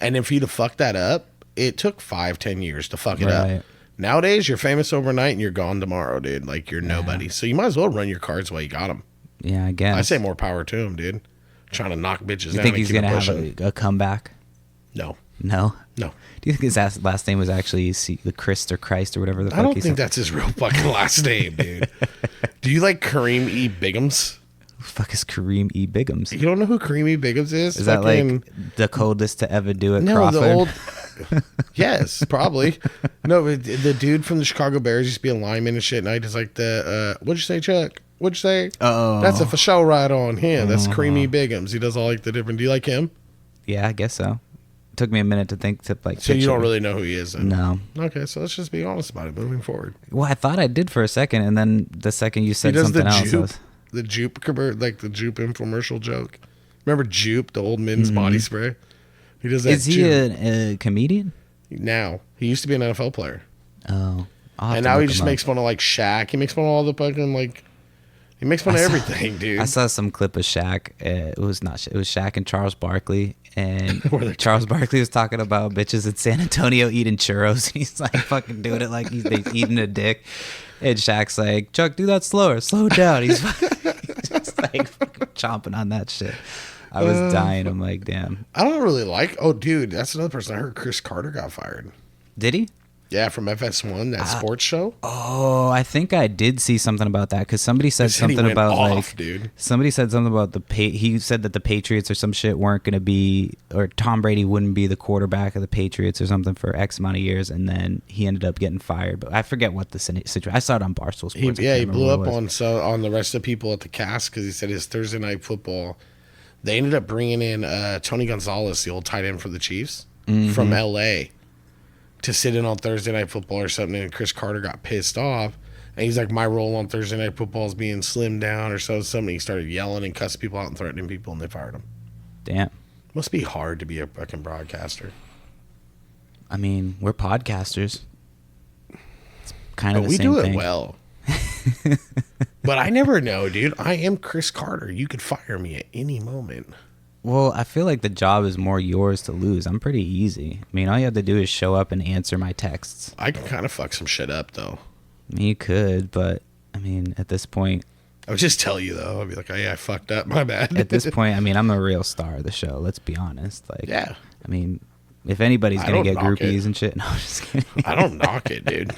and if you'd have fucked that up, it took 5, 10 years to fuck it up. Nowadays, you're famous overnight and you're gone tomorrow, dude. Like you're nobody, so you might as well run your cards while you got them. Yeah, I guess. I say more power to him, dude. Trying to knock bitches down. You think he's gonna have a comeback? No. No. No. Do you think his last name was actually the Christ or Christ or whatever the fuck? I don't think that's his real fucking last name, dude. Do you like Kareem E. Biggums? Who the fuck is Kareem E. Biggums? You don't know who Kareem E. Biggums is? Is that like the coldest to ever do it? No, Crawford? The old. Yes, probably. No, the dude from the Chicago Bears used to be a lineman and shit. And I just like what'd you say, Chuck? What'd you say? Oh, that's a for show right on him. That's Kareem E. Biggums. He does all like the different. Do you like him? Yeah, I guess so. Took me a minute to think to like. So you don't really know who he is? Then? No. Okay, so let's just be honest about it moving forward. Well, I thought I did for a second, and then the second you said something else, the Jupe, like the Jupe infomercial joke. Remember Jupe, the old men's body spray? He does that. Is he a comedian? Now he used to be an NFL player. Oh, and now he just makes fun of like Shaq. He makes fun of all the fucking like. He makes fun of everything, dude. I saw some clip of Shaq. It was Shaq and Charles Barkley, and Charles Barkley was talking about bitches in San Antonio eating churros, and he's like fucking doing it like he's eating a dick, and Shaq's like, Chuck, do that slower, slow it down. He's just like fucking chomping on that shit. I was dying. I'm like, damn. I don't really like. Oh, dude, that's another person. I heard Chris Carter got fired. Did he? Yeah, from FS1, that sports show. Oh, I think I did see something about that because somebody said something about dude. Somebody said something about he said that the Patriots or some shit weren't going to be, or Tom Brady wouldn't be the quarterback of the Patriots or something for X amount of years, and then he ended up getting fired. But I forget what the situation. I saw it on Barstool Sports. He blew up on the rest of the people at the cast because he said his Thursday Night Football. They ended up bringing in Tony Gonzalez, the old tight end for the Chiefs, from L.A., to sit in on Thursday Night Football or something, and Chris Carter got pissed off. And he's like, my role on Thursday Night Football is being slimmed down or something. He started yelling and cussing people out and threatening people, and they fired him. Damn. Must be hard to be a fucking broadcaster. I mean, we're podcasters. It's kind of the same thing. We do it well. But I never know, dude. I am Chris Carter. You could fire me at any moment. Well, I feel like the job is more yours to lose. I'm pretty easy. I mean, all you have to do is show up and answer my texts. I can kind of fuck some shit up, though. I mean, you could, but, I mean, at this point... I would just tell you, though. I'd be like, oh, yeah, I fucked up. My bad. At this point, I mean, I'm the real star of the show. Let's be honest. Like, yeah. I mean, if anybody's going to get groupies and shit... No, I'm just kidding. I don't knock it, dude.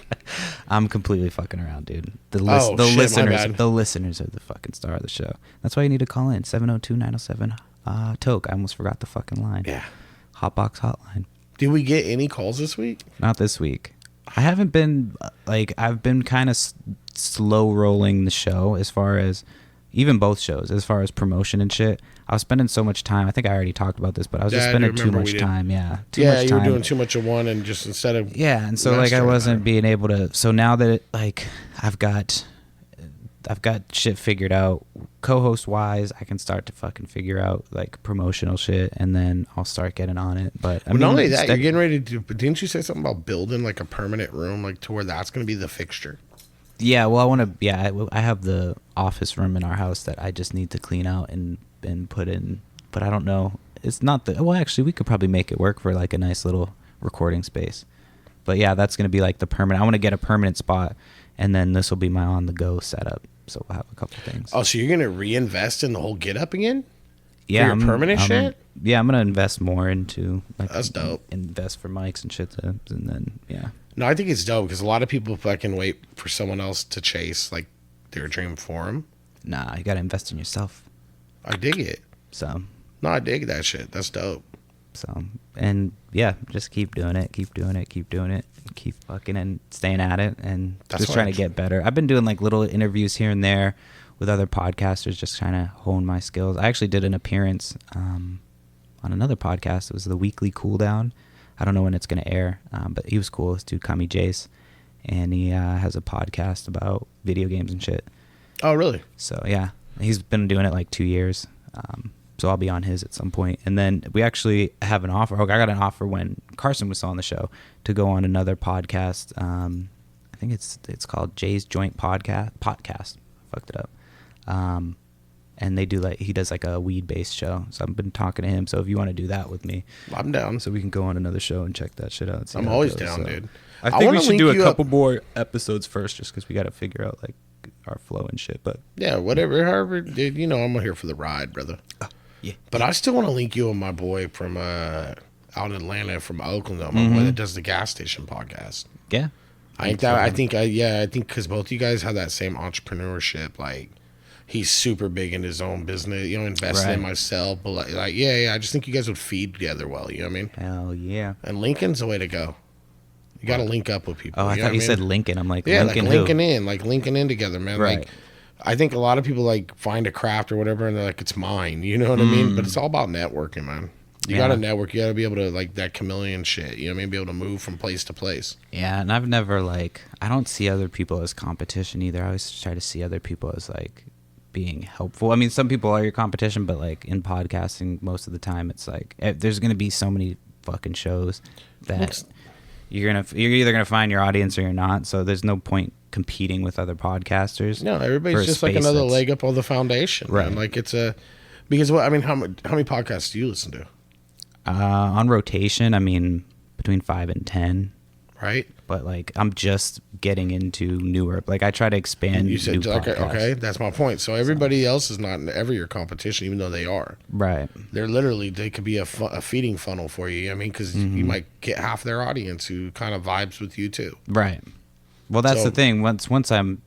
I'm completely fucking around, dude. The listeners are the fucking star of the show. That's why you need to call in. 702-907... Toke, I almost forgot the fucking line. Yeah. Hotbox hotline. Did we get any calls this week? Not this week. I haven't been, I've been kind of slow rolling the show as far as, even both shows, as far as promotion and shit. I was spending so much time. I think I already talked about this, but I was just spending too much time. Yeah. Too much time. You were doing too much of one and just instead of. Yeah. And so, I wasn't being able to. So now that, I've got shit figured out co-host wise, I can start to fucking figure out promotional shit, and then I'll start getting on it. But I mean, not only that, you're getting ready to do, didn't you say something about building a permanent room to where that's going to be the fixture? Yeah, well, I want to. Yeah, I have the office room in our house that I just need to clean out and put in, but I don't know. It's not the. Well, actually, we could probably make it work for a nice little recording space. But yeah, that's going to be the permanent. I want to get a permanent spot, and then this will be my on-the-go setup. So we'll have a couple things. Oh, so you're going to reinvest in the whole get up again? Yeah. For your permanent shit? Yeah, I'm going to invest more into... That's dope. Invest for mics and shit, and then, yeah. No, I think it's dope because a lot of people fucking wait for someone else to chase, their dream for them. Nah, you gotta invest in yourself. I dig it. So. No, I dig that shit. That's dope. So, and yeah, just keep doing it, keep fucking and staying at it, and That's just trying to get better. I've been doing like little interviews here and there with other podcasters, just trying to hone my skills. I actually did an appearance on another podcast. It was the Weekly Cooldown. I don't know when it's going to air, but he was cool. This dude, Kami Jace, and he has a podcast about video games and shit. Oh, really? So, yeah, he's been doing it like 2 years. So I'll be on his at some point. And then we actually have an offer. I got an offer when Carson was on the show to go on another podcast. I think it's called Jay's Joint Podcast. Fucked it up. And they do he does like a weed based show. So I've been talking to him. So if you want to do that with me, I'm down. So we can go on another show and check that shit out. I'm always down, dude. I think we should do a couple more episodes first, just because we got to figure out like our flow and shit. But yeah, whatever, however, dude. You know, I'm here for the ride, brother. Yeah. But I still want to link you with my boy from out in Atlanta, from Oakland, my boy that does the gas station podcast. Yeah. I think because both of you guys have that same entrepreneurship. Like, he's super big in his own business, you know, investing in myself. But like, I just think you guys would feed together well. You know what I mean? Hell yeah. And Lincoln's the way to go. You got to link up with people. Oh, I thought you said Lincoln. I'm like, yeah, Lincoln like linking in together, man. Right. Like, I think a lot of people like find a craft or whatever and they're like, it's mine. You know what I mean? But it's all about networking, man. You got to network. You got to be able to, like, that chameleon shit. You know what I mean? Be able to move from place to place. Yeah, and I've never, like, I don't see other people as competition either. I always try to see other people as, like, being helpful. I mean, some people are your competition, but, like, in podcasting, most of the time, it's like, there's going to be so many fucking shows that you're either going to find your audience or you're not. So there's no point competing with other podcasters. No, everybody's just like another leg up on the foundation, right? Man. Like, it's because what I mean, how many podcasts do you listen to? On rotation, I mean, between 5 and 10. Right. But like, I'm just getting into newer. Like, I try to expand. You said new okay, that's my point. So everybody else is not ever your competition, even though they are. Right. They could be a feeding funnel for you. I mean, because you might get half their audience who kind of vibes with you too. Right. Well, that's the thing. Once I'm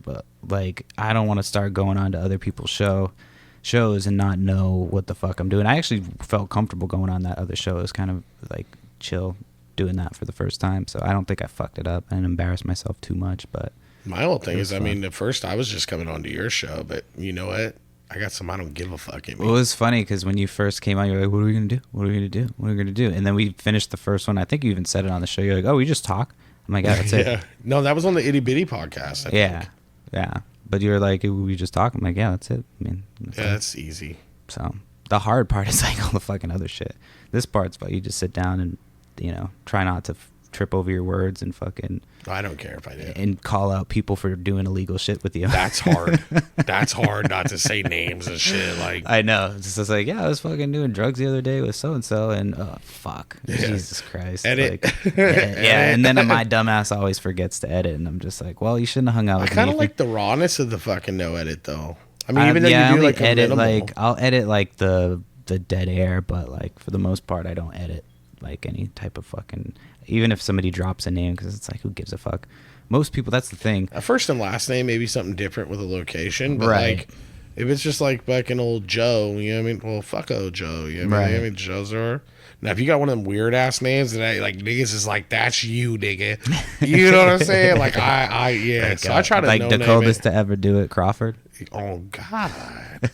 like, I don't want to start going on to other people's shows and not know what the fuck I'm doing. I actually felt comfortable going on that other show. It was kind of like chill doing that for the first time. So I don't think I fucked it up and embarrassed myself too much. But my whole thing is, fun. I mean, at first I was just coming onto your show, but you know what? I got some I don't give a fuck in me. Well, it was funny because when you first came on, you were like, what are we going to do? What are we going to do? What are we going to do? And then we finished the first one. I think you even said it on the show. You're like, oh, we just talk. I'm like, yeah, that's it. Yeah. No, that was on the Itty Bitty podcast, I think. Yeah. But you were like, we just talk. I'm like, yeah, that's it. I mean, that's easy. So the hard part is like all the fucking other shit. This part's about you just sit down and, you know, try not to trip over your words and fucking. I don't care if I do. And call out people for doing illegal shit with you. That's hard. That's hard not to say names and shit. Like, I know. It's just like, yeah, I was fucking doing drugs the other day with so and so, and fuck, Jesus Christ, edit. Like, yeah. And then my dumbass always forgets to edit, and I'm just like, well, you shouldn't have hung out with me. I kind of like the rawness of the fucking no edit though. I mean, even though you do like edit, like I'll edit like the dead air, but like for the most part, I don't edit like any type of fucking. Even if somebody drops a name, because it's like, who gives a fuck? Most people, that's the thing. A first and last name, maybe something different with a location, but like, if it's just like an old Joe, you know what I mean? Well, fuck old Joe, you know what I mean? I mean, Joe's are. Now, if you got one of them weird ass names that like niggas is like, that's you, nigga. You know what I'm saying? Like, yeah. Like, so I try to like the coldest to ever do it, Crawford. Oh God.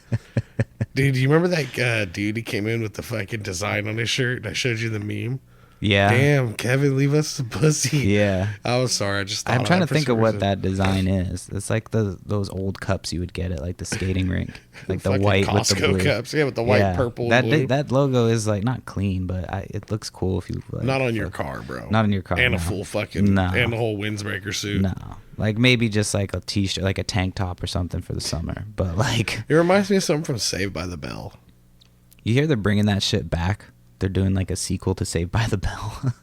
Dude, do you remember that dude? He came in with the fucking design on his shirt, and I showed you the meme. Yeah. Damn, Kevin, leave us some pussy. Yeah. I was sorry. I just thought I'm trying to think of what that design is. It's like those old cups you would get at like the skating rink, like the white Costco with the blue cups. Yeah, with the white, purple, that blue. That logo is like not clean, but it looks cool if you. Like, not on your car, bro. Not on your car. And a full fucking and a whole windbreaker suit. No, like maybe just like a t-shirt, like a tank top or something for the summer. But like, it reminds me of something from Saved by the Bell. You hear they're bringing that shit back? They're doing like a sequel to Saved by the Bell.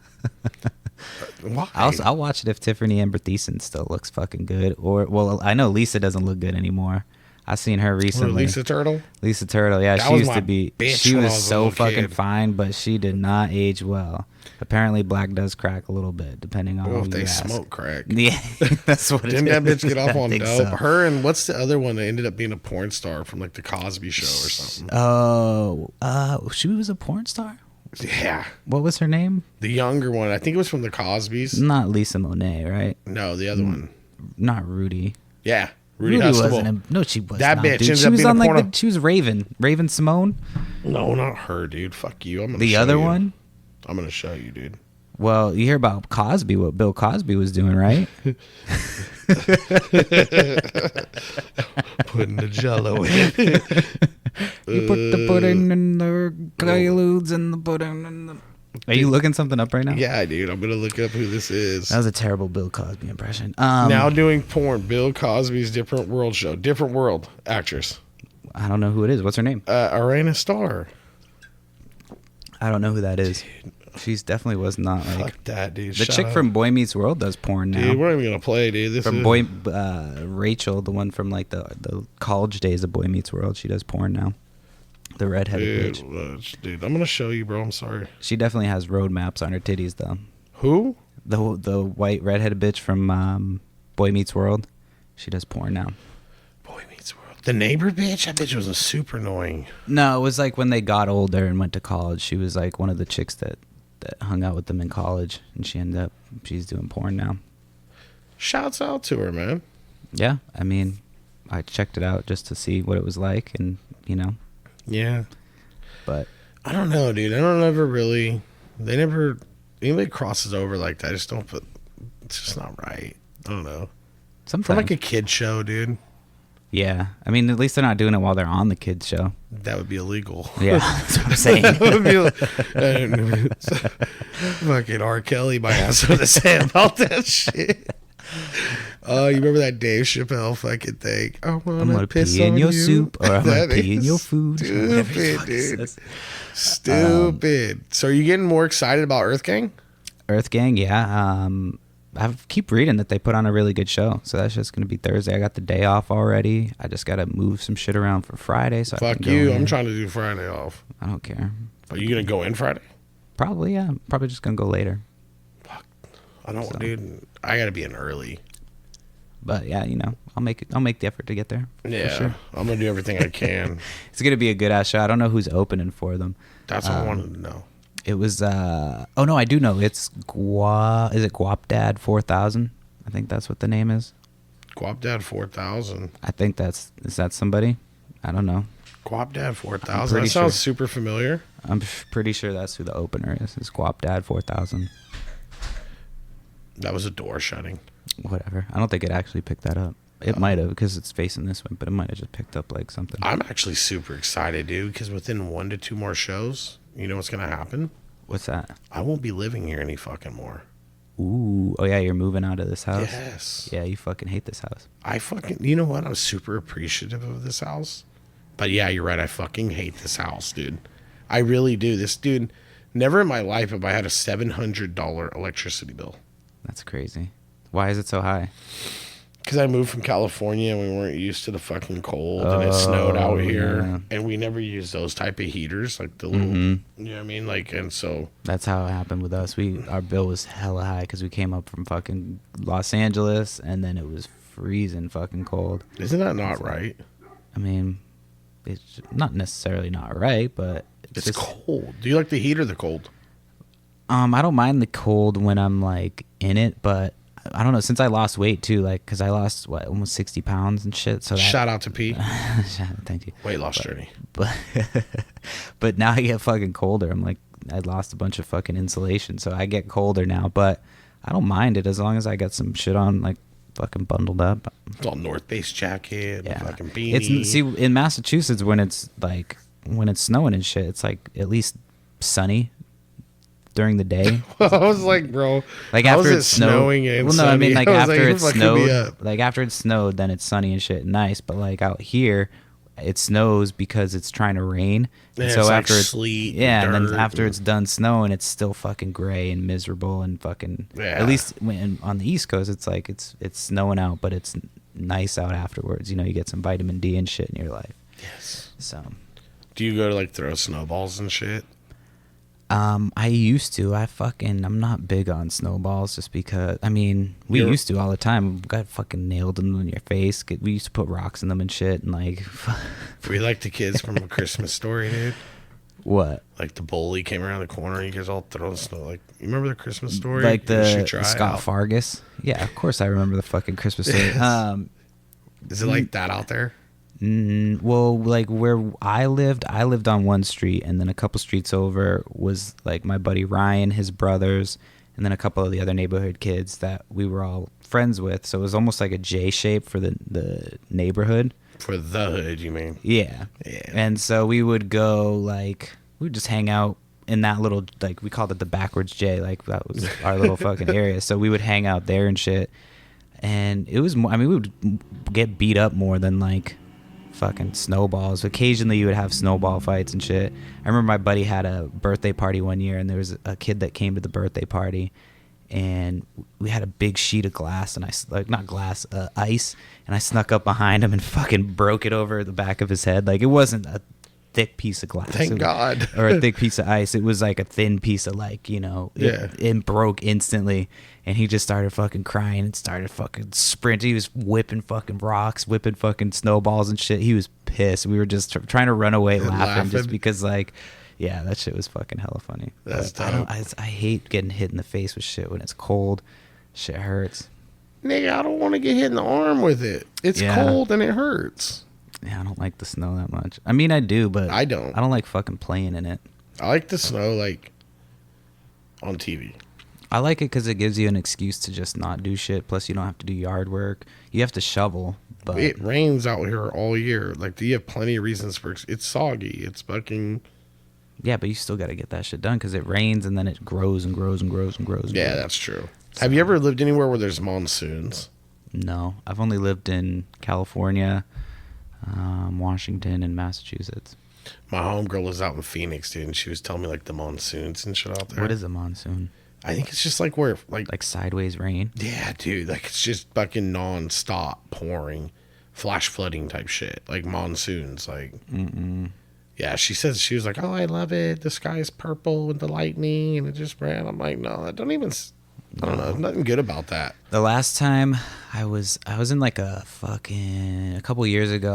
Why? I'll watch it if Tiffany Amber Thiessen still looks fucking good. Or, well, I know Lisa doesn't look good anymore. I seen her Or recently. Lisa Turtle. Lisa Turtle, yeah, That she was used my to be. bitch She when I was was a so little fucking kid. fine, but she did not age well. Apparently, black does crack a little bit, depending on Well, who if you they ask. smoke crack. Yeah, that's what it is. Didn't that bitch get off I on think dope? so. Her and what's the other one that ended up being a porn star from like the Cosby Show or something? Oh, she was a porn star. Yeah, What was her name? the younger one. I think it was from the Cosbys. Not Lisa Monet, right? No, the other one. Not Rudy. Yeah, Rudy wasn't. Hustable. No, she was That not. bitch Dude. ended She up was being a on like porno- she was Raven Simone. No, not her, dude. Fuck you. I'm gonna The show other you. one. I'm gonna show you, dude. Well, you hear about Cosby, what Bill Cosby was doing, right? Putting the Jello in. You put the pudding in the Quaaludes and the pudding in the... Are you looking something up right now? Yeah, dude. I'm gonna look up who this is. That was a terrible Bill Cosby impression. Now doing porn. Bill Cosby's Different World show. Different World actress. I don't know who it is. What's her name? Arena Star. I don't know who that is. She's definitely was not like... Fuck that, dude. The Shut chick up. from Boy Meets World does porn now. Dude, we're not even gonna play, dude. This From is Rachel, the one from like the college days of Boy Meets World, she does porn now. The redheaded bitch. dude. I'm gonna show you, bro. I'm sorry. She definitely has road maps on her titties though. Who? The white redheaded bitch from Boy Meets World, she does porn now. Boy Meets World. The neighbor bitch. That bitch was a super annoying. No, it was like when they got older and went to college. She was like one of the chicks that hung out with them in college, and she's doing porn now. Shouts out to her, man. Yeah, I mean, I checked it out just to see what it was like, and Yeah. but I don't know, dude. I don't ever really. Anybody crosses over like that. I just don't put. It's just not right. I don't know. For sometimes like a kid show, dude, yeah. I mean, at least they're not doing it while they're on the kids show. that would be illegal. Yeah, that's what I'm saying. That would be fucking R. Kelly might have something to say about that shit. Oh, you remember that Dave Chappelle fucking thing? I'm gonna piss pee in on your you. soup, or I'm gonna That pee in is your food. Whatever the Stupid, fuck it dude. says. Stupid. So are you getting more excited about Earthgang? Earthgang, yeah. I keep reading that they put on a really good show, so that's just gonna be Thursday. I got the day off already. I just gotta move some shit around for Friday. So I Fuck can go you. in. I'm trying to do Friday off. I don't care. Are you gonna go in Friday? Probably, yeah. Probably just gonna go later. I don't, So. dude. I gotta be in early. But yeah, I'll make the effort to get there. Yeah, for sure. I'm gonna do everything I can. It's gonna be a good ass show. I don't know who's opening for them. That's what I wanted to know. It was oh no, I do know. It's is it Guap Dad 4000? I think that's what the name is. Guap Dad 4000. I think is that somebody? I don't know. Guap Dad I'm 4000. pretty That sounds sure. super familiar. I'm pretty sure that's who the opener is. It's Guap Dad 4000. That was a door shutting. Whatever. I don't think it actually picked that up. It might have because it's facing this way, but it might have just picked up like something. I'm actually super excited, dude, because within 1 to 2 more shows, you know what's gonna happen? What's that? I won't be living here any fucking more. Ooh. Oh yeah, you're moving out of this house. Yes. Yeah, you fucking hate this house. You know what? I'm super appreciative of this house. But yeah, you're right. I fucking hate this house, dude. I really do. This dude, never in my life have I had a $700 electricity bill. That's crazy. Why is it so high? Because I moved from California and we weren't used to the fucking cold and it snowed out here. yeah. And we never used those type of heaters, like the little, you know what I mean? Like, and so, That's how it happened with us. Our bill was hella high because we came up from fucking Los Angeles and then it was freezing fucking cold. isn't that not right? I mean, it's not necessarily not right, but It's just, cold. Do you like the heat or the cold? I don't mind the cold when I'm like in it, but I don't know. Since I lost weight too, like because I lost almost 60 pounds and shit. So that, Shout out to Pete. thank you. Weight loss journey. But but now I get fucking colder. I'm like I lost a bunch of fucking insulation, so I get colder now. But I don't mind it as long as I got some shit on, like fucking bundled up. It's all North Face jacket, Yeah, fucking beanie. It's see in Massachusetts when it's snowing and shit, it's like at least sunny during the day. I was like, bro, Like how after is it's it snowing and well, no, I mean sunny? like I was after you're it fucking me snowed, up. like after it snowed, then it's sunny and shit, nice. But like out here, it snows because it's trying to rain, and Yeah, so it's like after it's sleet and yeah, and then dirt after and- it's done snowing, it's still fucking gray and miserable and fucking. Yeah. At least when on the East Coast, it's like it's snowing out, but it's nice out afterwards. You know, you get some vitamin D and shit in your life. Yes. So, do you go to like throw snowballs and shit? I used to. I'm not big on snowballs just because, I mean, we used to all the time. Got fucking nailed them in your face. We used to put rocks in them and shit and like. We like the kids from A Christmas Story, dude. What? Like the bully came around the corner, you guys all throwing snow. Like, you remember the Christmas Story? Like the Scott Fargus? Yeah, of course I remember the fucking Christmas Story. Yes. Is it like that out there? Well, like where I lived on one street, and then a couple streets over was like my buddy Ryan, his brothers, and then a couple of the other neighborhood kids that we were all friends with. So it was almost like a J shape for the neighborhood. For the hood, you mean? Yeah. And so we would go, like, we would just hang out in that little, like, we called it the backwards J. Like, that was our little fucking area. So we would hang out there and shit. And it was more, I mean, we would get beat up more than, like, fucking snowballs. Occasionally you would have snowball fights and shit. I remember my buddy had a birthday party one year, and there was a kid that came to the birthday party. And we had a big sheet of glass, and ice, and I snuck up behind him and fucking broke it over the back of his head. Like, it wasn't a thick piece of glass. Thank God. Or a thick piece of ice. It was like a thin piece of, like, you know, it broke instantly. And he just started fucking crying and started fucking sprinting. He was whipping fucking rocks, whipping fucking snowballs and shit. He was pissed. We were just trying to run away laughing just because, like, yeah, that shit was fucking hella funny. That's dope. I hate getting hit in the face with shit when it's cold. Shit hurts. Nigga, I don't want to get hit in the arm with it. It's cold and it hurts. Yeah, I don't like the snow that much. I mean, I do, but I don't. I don't like fucking playing in it. I like the snow, like, on TV. I like it because it gives you an excuse to just not do shit. Plus, you don't have to do yard work. You have to shovel, but it rains out here all year. Like, you have plenty of reasons for it's soggy. It's fucking. Yeah, but you still got to get that shit done because it rains and then it grows and grows and grows and grows. Yeah, that's true. So, have you ever lived anywhere where there's monsoons? No. I've only lived in California, Washington, and Massachusetts. My homegirl was out in Phoenix, dude, and she was telling me, like, the monsoons and shit out there. What is a monsoon? I think it's just like where, like sideways rain? Yeah, dude. Like, it's just fucking non-stop pouring, flash flooding type shit. Like, monsoons, like. Yeah, she says, she was like, oh, I love it. The sky is purple with the lightning, and it just ran. I'm like, no, I don't know, nothing good about that. The last time I was in like a couple years ago,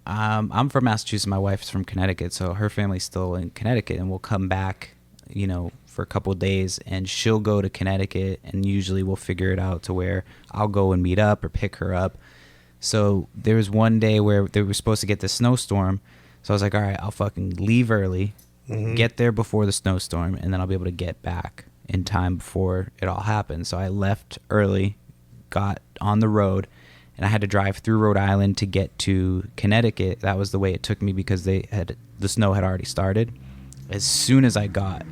I'm from Massachusetts, my wife's from Connecticut, so her family's still in Connecticut, and we'll come back, you know, for a couple of days, and she'll go to Connecticut, and usually we'll figure it out to where I'll go and meet up or pick her up. So there was one day where they were supposed to get this snowstorm. So I was like, all right, I'll fucking leave early, get there before the snowstorm, and then I'll be able to get back in time before it all happens. So I left early, got on the road, and I had to drive through Rhode Island to get to Connecticut. That was the way it took me because the snow had already started. As soon as I got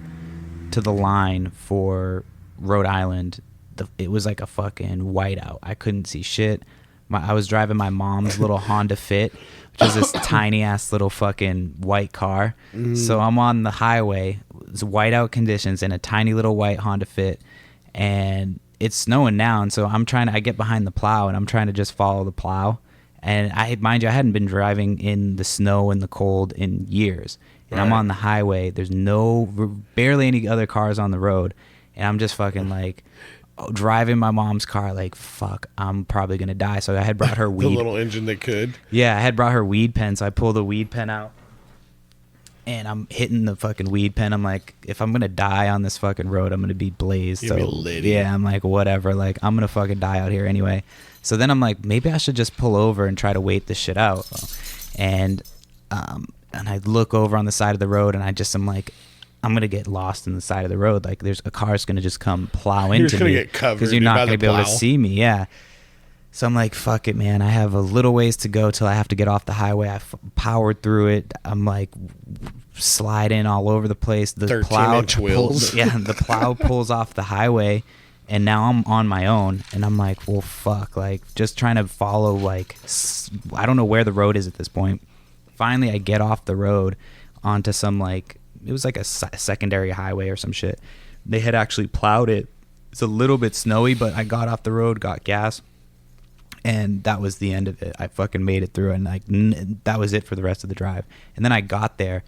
to the line for Rhode Island, it was like a fucking whiteout. I couldn't see shit. I was driving my mom's little Honda Fit, which is this tiny ass little fucking white car. So I'm on the highway, it's whiteout conditions in a tiny little white Honda Fit, and it's snowing now. And so I get behind the plow and I'm trying to just follow the plow. And mind you, I hadn't been driving in the snow and the cold in years. And I'm on the highway. There's barely any other cars on the road. And I'm just fucking like driving my mom's car like, fuck, I'm probably going to die. So I had brought her weed. The little engine that could. Yeah, I had brought her weed pen. So I pull the weed pen out. And I'm hitting the fucking weed pen. I'm like, if I'm going to die on this fucking road, I'm going to be blazed. You'll be lit. Yeah, I'm like, whatever. Like, I'm going to fucking die out here anyway. So then I'm like, maybe I should just pull over and try to wait this shit out. And I look over on the side of the road, and I'm like, I'm going to get lost in the side of the road. Like, there's a car's going to just come plow into me. Because you're not going to be able to see me. Yeah. So I'm like, fuck it, man. I have a little ways to go till I have to get off the highway. I powered through it. I'm like sliding all over the place. The plow pulls, the plow pulls off the highway, and now I'm on my own. And I'm like, well, fuck. Like, just trying to follow, like, I don't know where the road is at this point. Finally, I get off the road onto some, like, it was like a secondary highway or some shit. They had actually plowed it. It's a little bit snowy, but I got off the road, got gas, And that was the end of it. I fucking made it through, and like that was it for the rest of the drive. And then I got there,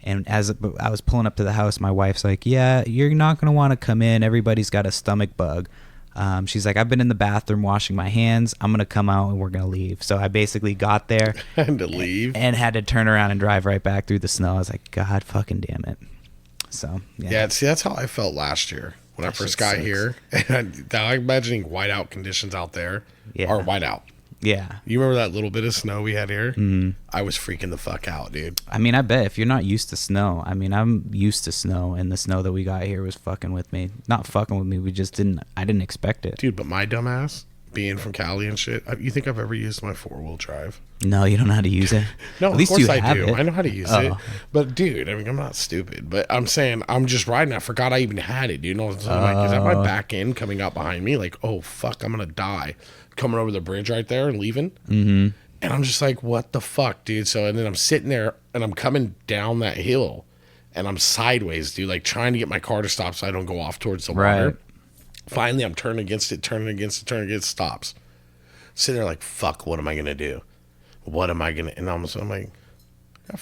and as I was pulling up to the house, my wife's like, "Yeah, you're not gonna want to come in. Everybody's got a stomach bug." She's like, "I've been in the bathroom washing my hands. I'm gonna come out and we're gonna leave." So I basically got there, had to leave, and had to turn around and drive right back through the snow. I was like, "God fucking damn it!" So yeah. See, that's how I felt last year when I first got here. And I'm imagining whiteout conditions out there, or whiteout. Yeah. You remember that little bit of snow we had here? Mm-hmm. I was freaking the fuck out, dude. I mean, I bet if you're not used to snow, I mean, I'm used to snow, and the snow that we got here was fucking with me. Not fucking with me. I didn't expect it. Dude, but my dumbass, being from Cali and shit, you think I've ever used my 4-wheel drive? No, you don't know how to use it? No, At least of course you I have do. it. I know how to use it. But, dude, I mean, I'm not stupid. But I'm saying, I'm just riding. I forgot I even had it, dude. So I'm like, is that my back end coming out behind me? Like, oh, fuck, I'm going to die. Coming over the bridge right there and leaving. Mm-hmm. And I'm just like, what the fuck, dude? So, and then I'm sitting there, and I'm coming down that hill, and I'm sideways, dude, like trying to get my car to stop so I don't go off towards the water. Finally, I'm turning against it, stops. Sitting there like, fuck, what am I going to do? What am I going to... And I'm like,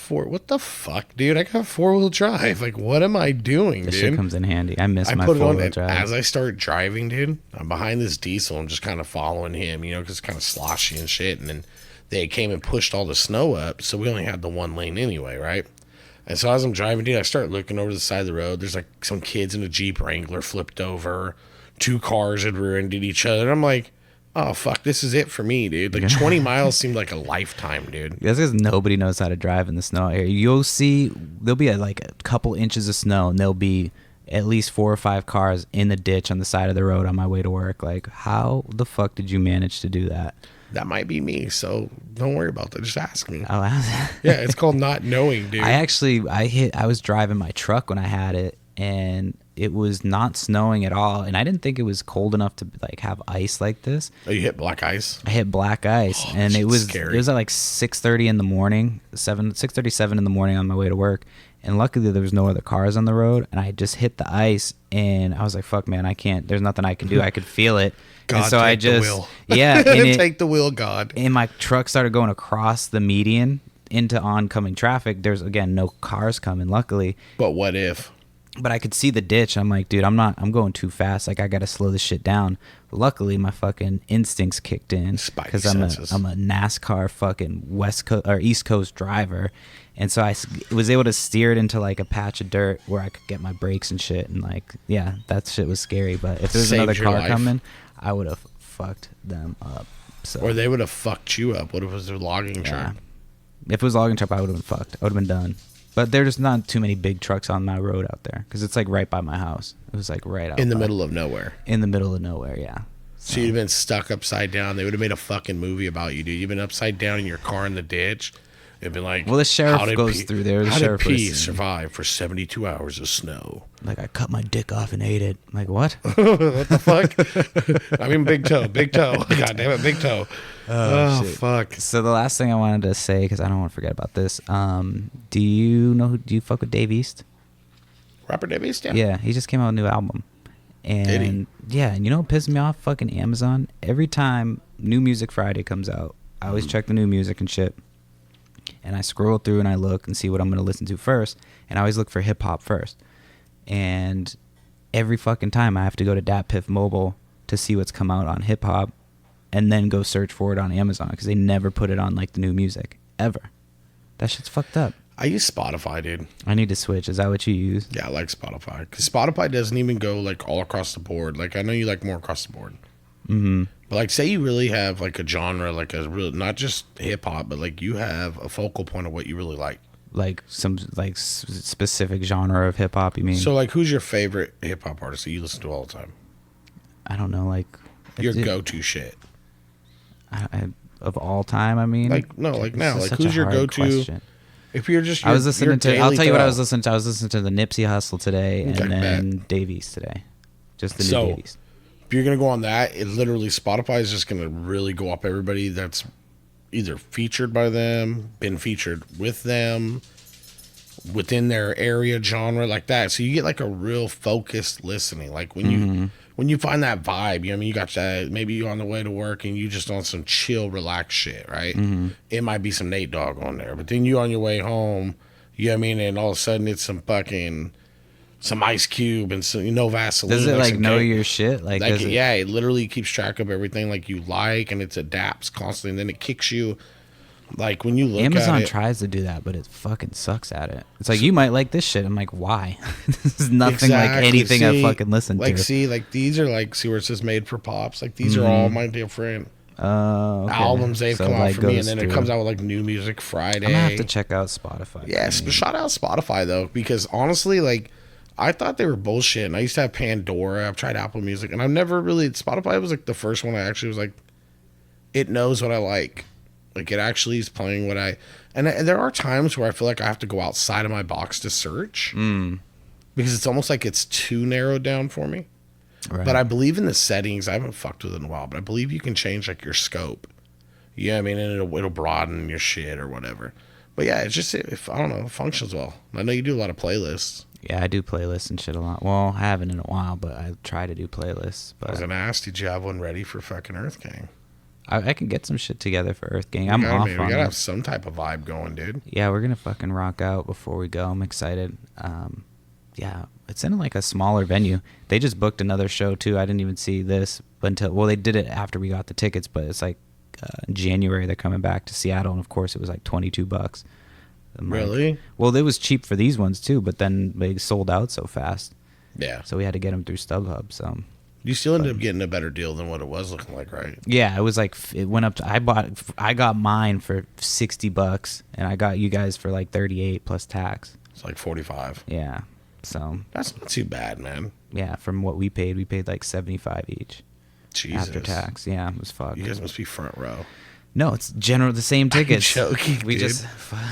what the fuck, dude? I got 4-wheel drive. Like, what am I doing, This dude? shit comes in handy. I miss my put it on, 4-wheel and drive. as I start driving, dude, I'm behind this diesel. I'm just kind of following him, because it's kind of sloshy and shit. And then they came and pushed all the snow up, so we only had the one lane anyway, right? And so as I'm driving, dude, I start looking over the side of the road. There's like some kids in a Jeep Wrangler flipped over. 2 cars had rear-ended each other. And I'm like, oh, fuck, this is it for me, dude. Like, 20 miles seemed like a lifetime, dude. That's because nobody knows how to drive in the snow out here. You'll see, there'll be like a couple inches of snow, and there'll be at least 4 or 5 cars in the ditch on the side of the road on my way to work. Like, how the fuck did you manage to do that? That might be me, so don't worry about that. Just ask me. Oh, yeah, it's called not knowing, dude. I was driving my truck when I had it, and it was not snowing at all, and I didn't think it was cold enough to like have ice like this. Oh, you hit black ice? I hit black ice, and it was scary. It was at like 6:30 in the morning, 6:37 in the morning on my way to work, and luckily there was no other cars on the road, and I just hit the ice, and I was like, "Fuck, man, I can't. There's nothing I can do. I could feel it." God, and so take I just, the wheel. Yeah, take the wheel, God. And my truck started going across the median into oncoming traffic. There's again no cars coming, luckily. But what if? But I could see the ditch. I'm like, dude, I'm going too fast. Like, I got to slow this shit down. But luckily, my fucking instincts kicked in because I'm a NASCAR fucking West Coast or East Coast driver. And so I was able to steer it into like a patch of dirt where I could get my brakes and shit. And like, yeah, that shit was scary. But if there was another car coming, I would have fucked them up. So. Or they would have fucked you up. What if it was their logging truck? If it was a logging truck, I would have been fucked. I would have been done. But there's not too many big trucks on my road out there because it's like right by my house. It was like right out in the middle of nowhere. In the middle of nowhere, yeah. So you'd have been stuck upside down. They would have made a fucking movie about you, dude. You've been upside down in your car in the ditch. It'd been like, well, the sheriff goes through there. How did P survive for 72 hours of snow? Like, I cut my dick off and ate it. I'm like, what? What the fuck? I mean, big toe. God damn it, big toe. Oh fuck. So the last thing I wanted to say, because I don't want to forget about this. Do you fuck with Dave East? Rapper Dave East, yeah. Yeah, he just came out with a new album. And did he? Yeah, and you know what pisses me off? Fucking Amazon. Every time New Music Friday comes out, I always check the new music and shit. And I scroll through and I look and see what I'm going to listen to first. And I always look for hip-hop first. And every fucking time I have to go to DatPiff Mobile to see what's come out on hip-hop and then go search for it on Amazon because they never put it on, like, the new music. Ever. That shit's fucked up. I use Spotify, dude. I need to switch. Is that what you use? Yeah, I like Spotify. Because Spotify doesn't even go, like, all across the board. Like, I know you like more across the board. Mm-hmm. But, like, say you really have, like, a genre, like, a real, not just hip-hop, but, like, you have a focal point of what you really like. Like, some, like, specific genre of hip-hop, you mean? So, like, who's your favorite hip-hop artist that you listen to all the time? I don't know, like... Your go-to shit. Of all time, I mean? Like, no, like, now. Like, who's your go-to... Question. If you're just... I was listening to... I'll tell you what I was listening to. I was listening to the Nipsey Hussle today and then Davies today. Just the new Davies. If you're going to go on that, it literally, Spotify is just going to really go up everybody that's either featured by them, been featured with them, within their area, genre, like that. So you get like a real focused listening. Like when you when you find that vibe, you know what I mean, you got that, maybe you're on the way to work and you just on some chill, relaxed shit, right? It might be some Nate Dogg on there, but then you on your way home, you know what I mean, and all of a sudden it's some Ice Cube and some Vaseline. Does it like know cake. your shit? Like Yeah, it literally keeps track of everything like you like, and it adapts constantly, and then it kicks you. Like when you look Amazon at it, tries to do that, but it fucking sucks at it. It's like, you might like this shit. I'm like, why? This is nothing like anything I fucking listen to. Like these are like, see where it says made for pops. Like these are all my different albums they've come out for me, and then it comes out with like new music Friday. I'm gonna have to check out Spotify. Yes, but shout out Spotify though, because honestly, like I thought they were bullshit. And I used to have Pandora. I've tried Apple Music, and I've never really. Spotify was like the first one I actually was like, it knows what I like. Like it actually is playing what I. And there are times where I feel like I have to go outside of my box to search, because it's almost like it's too narrowed down for me. Right. But I believe in the settings. I haven't fucked with it in a while, but I believe you can change like your scope. Yeah, I mean, and it'll broaden your shit or whatever. But yeah, it's just, if I don't know, it functions well. I know you do a lot of playlists. Yeah, I do playlists and shit a lot. Well, I haven't in a while, but I try to do playlists. But I was gonna ask, did you have one ready for fucking Earthgang? I can get some shit together for Earthgang. I'm off on it. We gotta have some type of vibe going, dude. Yeah, we're gonna fucking rock out before we go. I'm excited. Yeah, it's in like a smaller venue. They just booked another show too. I didn't even see this until they did it after we got the tickets. But it's like in January they're coming back to Seattle, and of course it was like $22. Really? Well, it was cheap for these ones too, but then they sold out so fast. Yeah. So we had to get them through StubHub. So you still ended up getting a better deal than what it was looking like, right? Yeah, it was like, it went up to, I got mine for $60, and I got you guys for like 38 plus tax. It's like 45. Yeah. So that's not too bad, man. Yeah, from what we paid like 75 each. Jesus. After tax. Yeah, it was fucked. You guys must be front row. No, it's the same tickets. I'm joking, we dude. just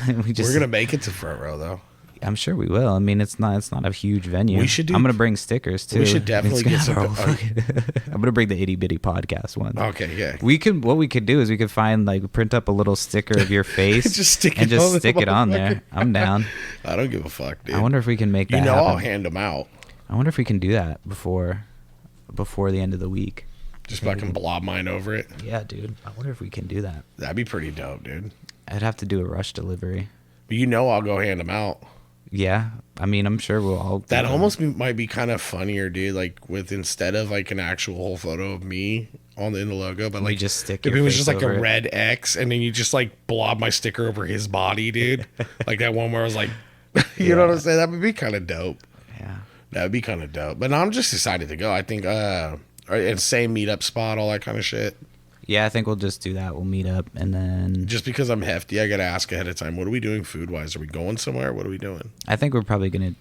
we're gonna make it to front row though. I'm sure we will. I mean, it's not a huge venue. We should I'm gonna bring stickers too. We should definitely get some. I'm gonna bring the itty bitty podcast one. Okay, yeah. What we could do is we could find, like, print up a little sticker of your face, just stick it on there. I'm down. I don't give a fuck, dude. I wonder if we can make that happen. I'll hand them out. I wonder if we can do that before the end of the week. Just fucking blob mine over it. Yeah, dude. I wonder if we can do that. That'd be pretty dope, dude. I'd have to do a rush delivery. But I'll go hand them out. Yeah, I mean, I'm sure we'll all. That almost might be kind of funnier, dude. Like with, instead of like an actual whole photo of me in the logo, but like just stick. If it was just like a red X, and then you just like blob my sticker over his body, dude. Like that one where I was like, you know what I'm saying? That would be kind of dope. Yeah, that would be kind of dope. But I'm just excited to go. I think and same meetup spot, all that kind of shit. Yeah, I think we'll just do that. We'll meet up, and then just because I'm hefty, I gotta ask ahead of time. What are we doing food wise? Are we going somewhere? What are we doing? I think we're probably gonna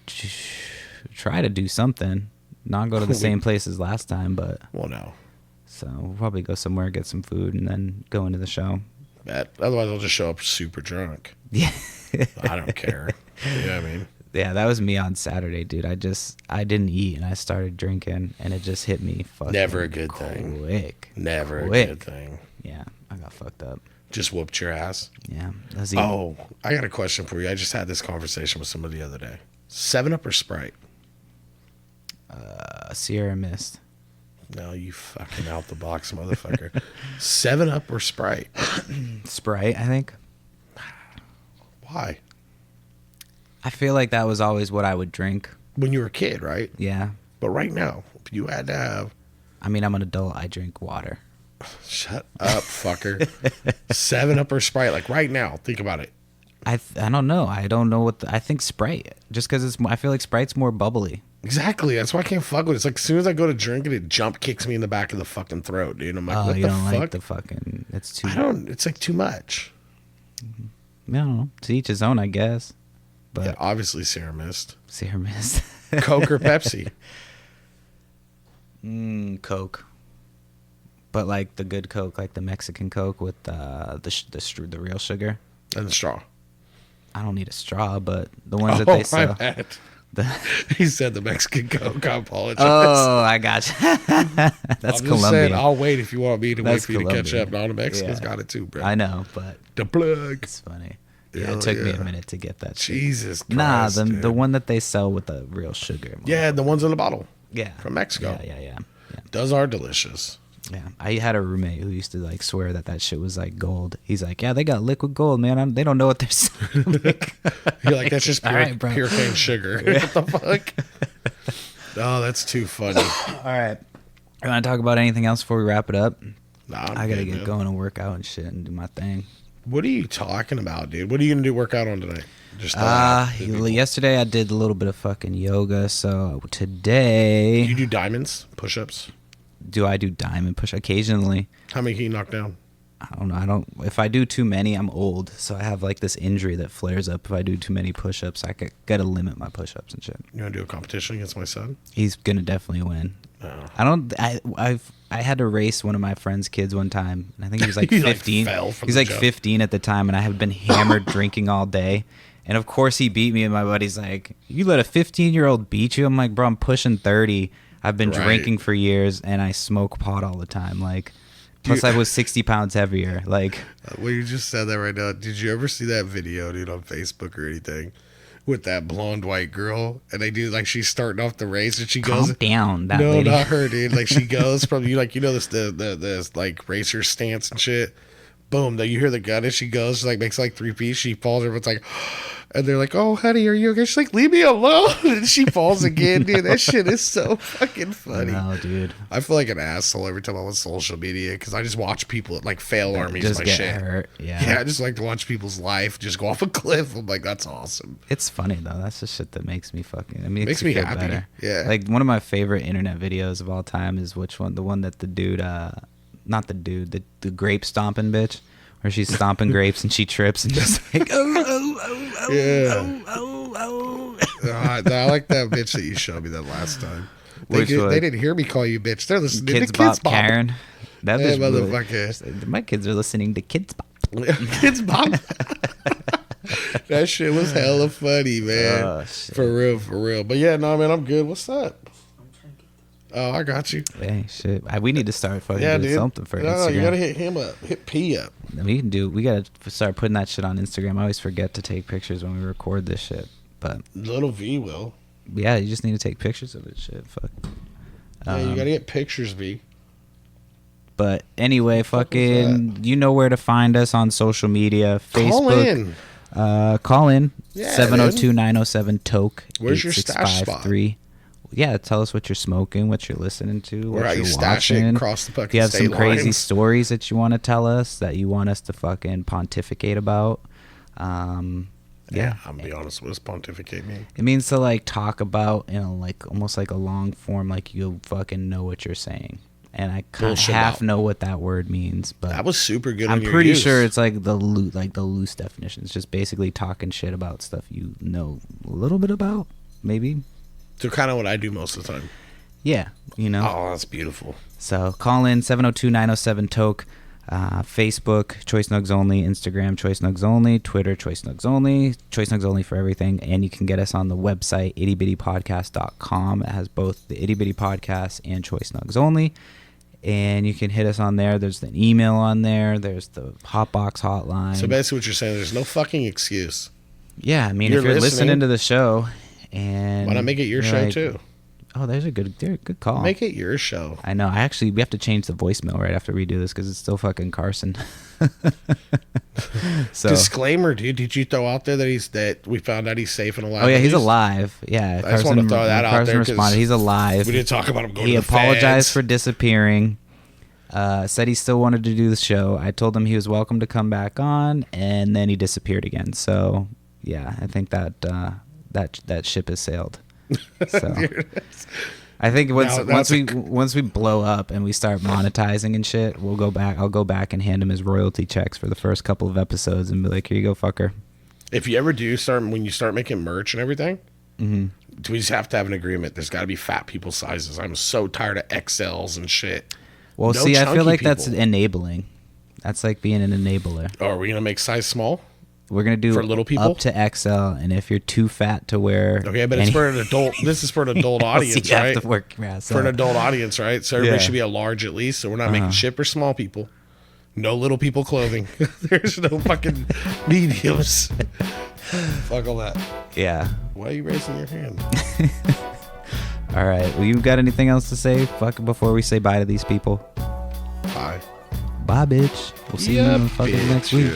try to do something. Not go to the same place as last time, but no. So we'll probably go somewhere, get some food, and then go into the show. Otherwise, I'll just show up super drunk. Yeah, I don't care. You know what I mean? Yeah, that was me on Saturday, dude. I didn't eat, and I started drinking, and it just hit me fucking Never a good thing. Never a good thing. Yeah, I got fucked up. Just whooped your ass? Yeah. Oh, I got a question for you. I just had this conversation with somebody the other day. 7-Up or Sprite? Sierra Mist. No, you fucking out the box motherfucker. 7-Up or Sprite? Sprite, I think. Why? I feel like that was always what I would drink. When you were a kid, right? Yeah. But right now, if you had to have... I mean, I'm an adult. I drink water. Shut up, fucker. 7-Up or Sprite? Like right now, think about it. I don't know. I don't know I think Sprite. Just because I feel like Sprite's more bubbly. Exactly. That's why I can't fuck with it. It's like as soon as I go to drink it, it jump kicks me in the back of the fucking throat, dude. I'm like, what you the don't fuck? like the fucking... It's too... It's like too much. I don't know. To each his own, I guess. But yeah, obviously Sierra Mist. Sierra Mist. Coke or Pepsi? Coke. But like the good Coke, like the Mexican Coke with the real sugar. And the straw. I don't need a straw, but the ones that they sell. My bad. He said the Mexican Coke. I apologize. Oh, I got you. That's I'm Colombian. Saying, I'll wait if you want me to wait for you Colombian. to catch up. No, the Mexicans got it too, bro. I know, but the plug. It's funny. Yeah, it took me a minute to get that shit. Jesus Christ. The one that they sell with the real sugar. Yeah, the ones in the bottle. Yeah. From Mexico. Yeah. Those are delicious. Yeah, I had a roommate who used to like swear that shit was like gold. He's like, yeah, they got liquid gold, man. They don't know what they're saying. You're like, that's just pure, All right, bro. pure cane sugar. What the fuck? Oh, that's too funny. All right. You want to talk about anything else before we wrap it up? Nah, I got to get going and work out and shit and do my thing. What are you talking about, dude? What are you going to do work out on tonight? Just yesterday I did a little bit of fucking yoga. So today. You do diamonds, push-ups? Do I do diamond push? Occasionally. How many can you knock down? I don't know. If I do too many, I'm old. So I have like this injury that flares up. If I do too many push-ups, I got to limit my push-ups and shit. You want to do a competition against my son? He's going to definitely win. Oh. I had to race one of my friend's kids one time, and I think he was like He, 15. He's like jump. 15 at the time, and I had been hammered drinking all day. And of course he beat me, and my buddy's like, you let a 15-year-old beat you? I'm like, bro, I'm pushing 30. I've been drinking for years, and I smoke pot all the time. Like, plus I was 60 pounds heavier. Like, well, you just said that right now. Did you ever see that video, dude, on Facebook or anything? With that blonde white girl, and they do like she's starting off the race, and she goes calm down, that no, lady. not her, dude. Like she goes from this the like racer stance and shit. Boom, then you hear the gun, and she goes, she like makes like 3 feet. She falls, everyone's like, and they're like, "Oh, honey, are you okay?" She's like, "Leave me alone," and she falls again, dude. That shit is so fucking funny. No, dude. I feel like an asshole every time I'm on social media because I just watch people like fail armies. Just my get shit. hurt. Yeah, I just like to watch people's life just go off a cliff. I'm like, that's awesome. it's funny though. That's the shit that makes me fucking. I mean, Makes me me feel happy. better. Yeah. Like one of my favorite internet videos of all time is which one? The one that the dude, not the dude, the grape stomping bitch, where she's stomping grapes and she trips and just like Yeah. oh. I like that bitch that you showed me that last time. Which one? They didn't hear me call you bitch. They're listening Kids to Bop Kids Bop. Karen. That Hey, bitch motherfucker. my kids are listening to Kids Bop. Kids Bop. That shit was hella funny, man. Oh, shit. For real. But yeah, no, man, I'm good. What's up? Oh, I got you. Hey, shit. We need to start fucking Yeah, doing dude. something for No, Instagram. you gotta hit him up. Hit P up. We gotta start putting that shit on Instagram. I always forget to take pictures when we record this shit. But Little V will. yeah, you just need to take pictures of it. Shit, fuck. Yeah, you gotta get pictures, V. But anyway, fucking, you know where to find us on social media. Facebook. Call in. Call in. Yeah, 702-907-TOKE. Where's your stash spot? 8653. Yeah, tell us what you're smoking, what you're listening to, Where what are you're you watching. stashing across the fucking If you have some state crazy lines? stories that you want to tell us, that you want us to fucking pontificate about. Yeah. I'm gonna be honest. What does pontificate mean? It means to like talk about in a like almost like a long form, like you fucking know what you're saying. And I kind of Bullshit half out. know what that word means, but That was super good. I'm on your pretty use. sure it's like the loose definition. It's just basically talking shit about stuff you know a little bit about, maybe. So kind of what I do most of the time. Yeah, you know. Oh, that's beautiful. So call in 702-907-TOKE. Facebook, Choice Nugs Only. Instagram, Choice Nugs Only. Twitter, Choice Nugs Only. Choice Nugs Only for everything. And you can get us on the website, ittybittypodcast.com. It has both the Itty Bitty Podcast and Choice Nugs Only. And you can hit us on there. There's an email on there. There's the Hotbox hotline. So basically, what you're saying, there's no fucking excuse. Yeah, I mean, You're if you're listening listening to the show, and Why not make it your you're show like, too? Oh, there's a good call. Make it your show. I know. We have to change the voicemail right after we do this because it's still fucking Carson. So, Disclaimer, dude. Did you throw out there that we found out he's safe and alive? oh yeah, at he's least? alive. Yeah, I just wanted to throw that out Carson there 'cause responded. He's alive. We didn't talk about him going He to the apologized feds. for disappearing. Said he still wanted to do the show. I told him he was welcome to come back on, and then he disappeared again. So yeah, I think that that ship has sailed. So I think once we blow up and we start monetizing and shit, I'll go back and hand him his royalty checks for the first couple of episodes and be like, here you go, fucker. If you ever do when you start making merch and everything, Mm-hmm. we just have to have an agreement. There's got to be fat people sizes. I'm so tired of XLs and shit. Well, No see, I feel chunky like that's people. enabling. That's like being an enabler. Oh, are we gonna make size small? We're gonna do For little people? up to XL, and if you're too fat to wear, Okay, but it's for an adult. This is for an adult audience, you right? have to work your ass For an up. adult audience, right? So everybody Yeah. should be a large at least. So we're not making shit for small people. No little people clothing. There's no fucking mediums. Fuck all that. Yeah. Why are you raising your hand? All All right. Well, you got anything else to say? Fuck before we say bye to these people. Bye. Bye, bitch. We'll see you motherfuckers next week.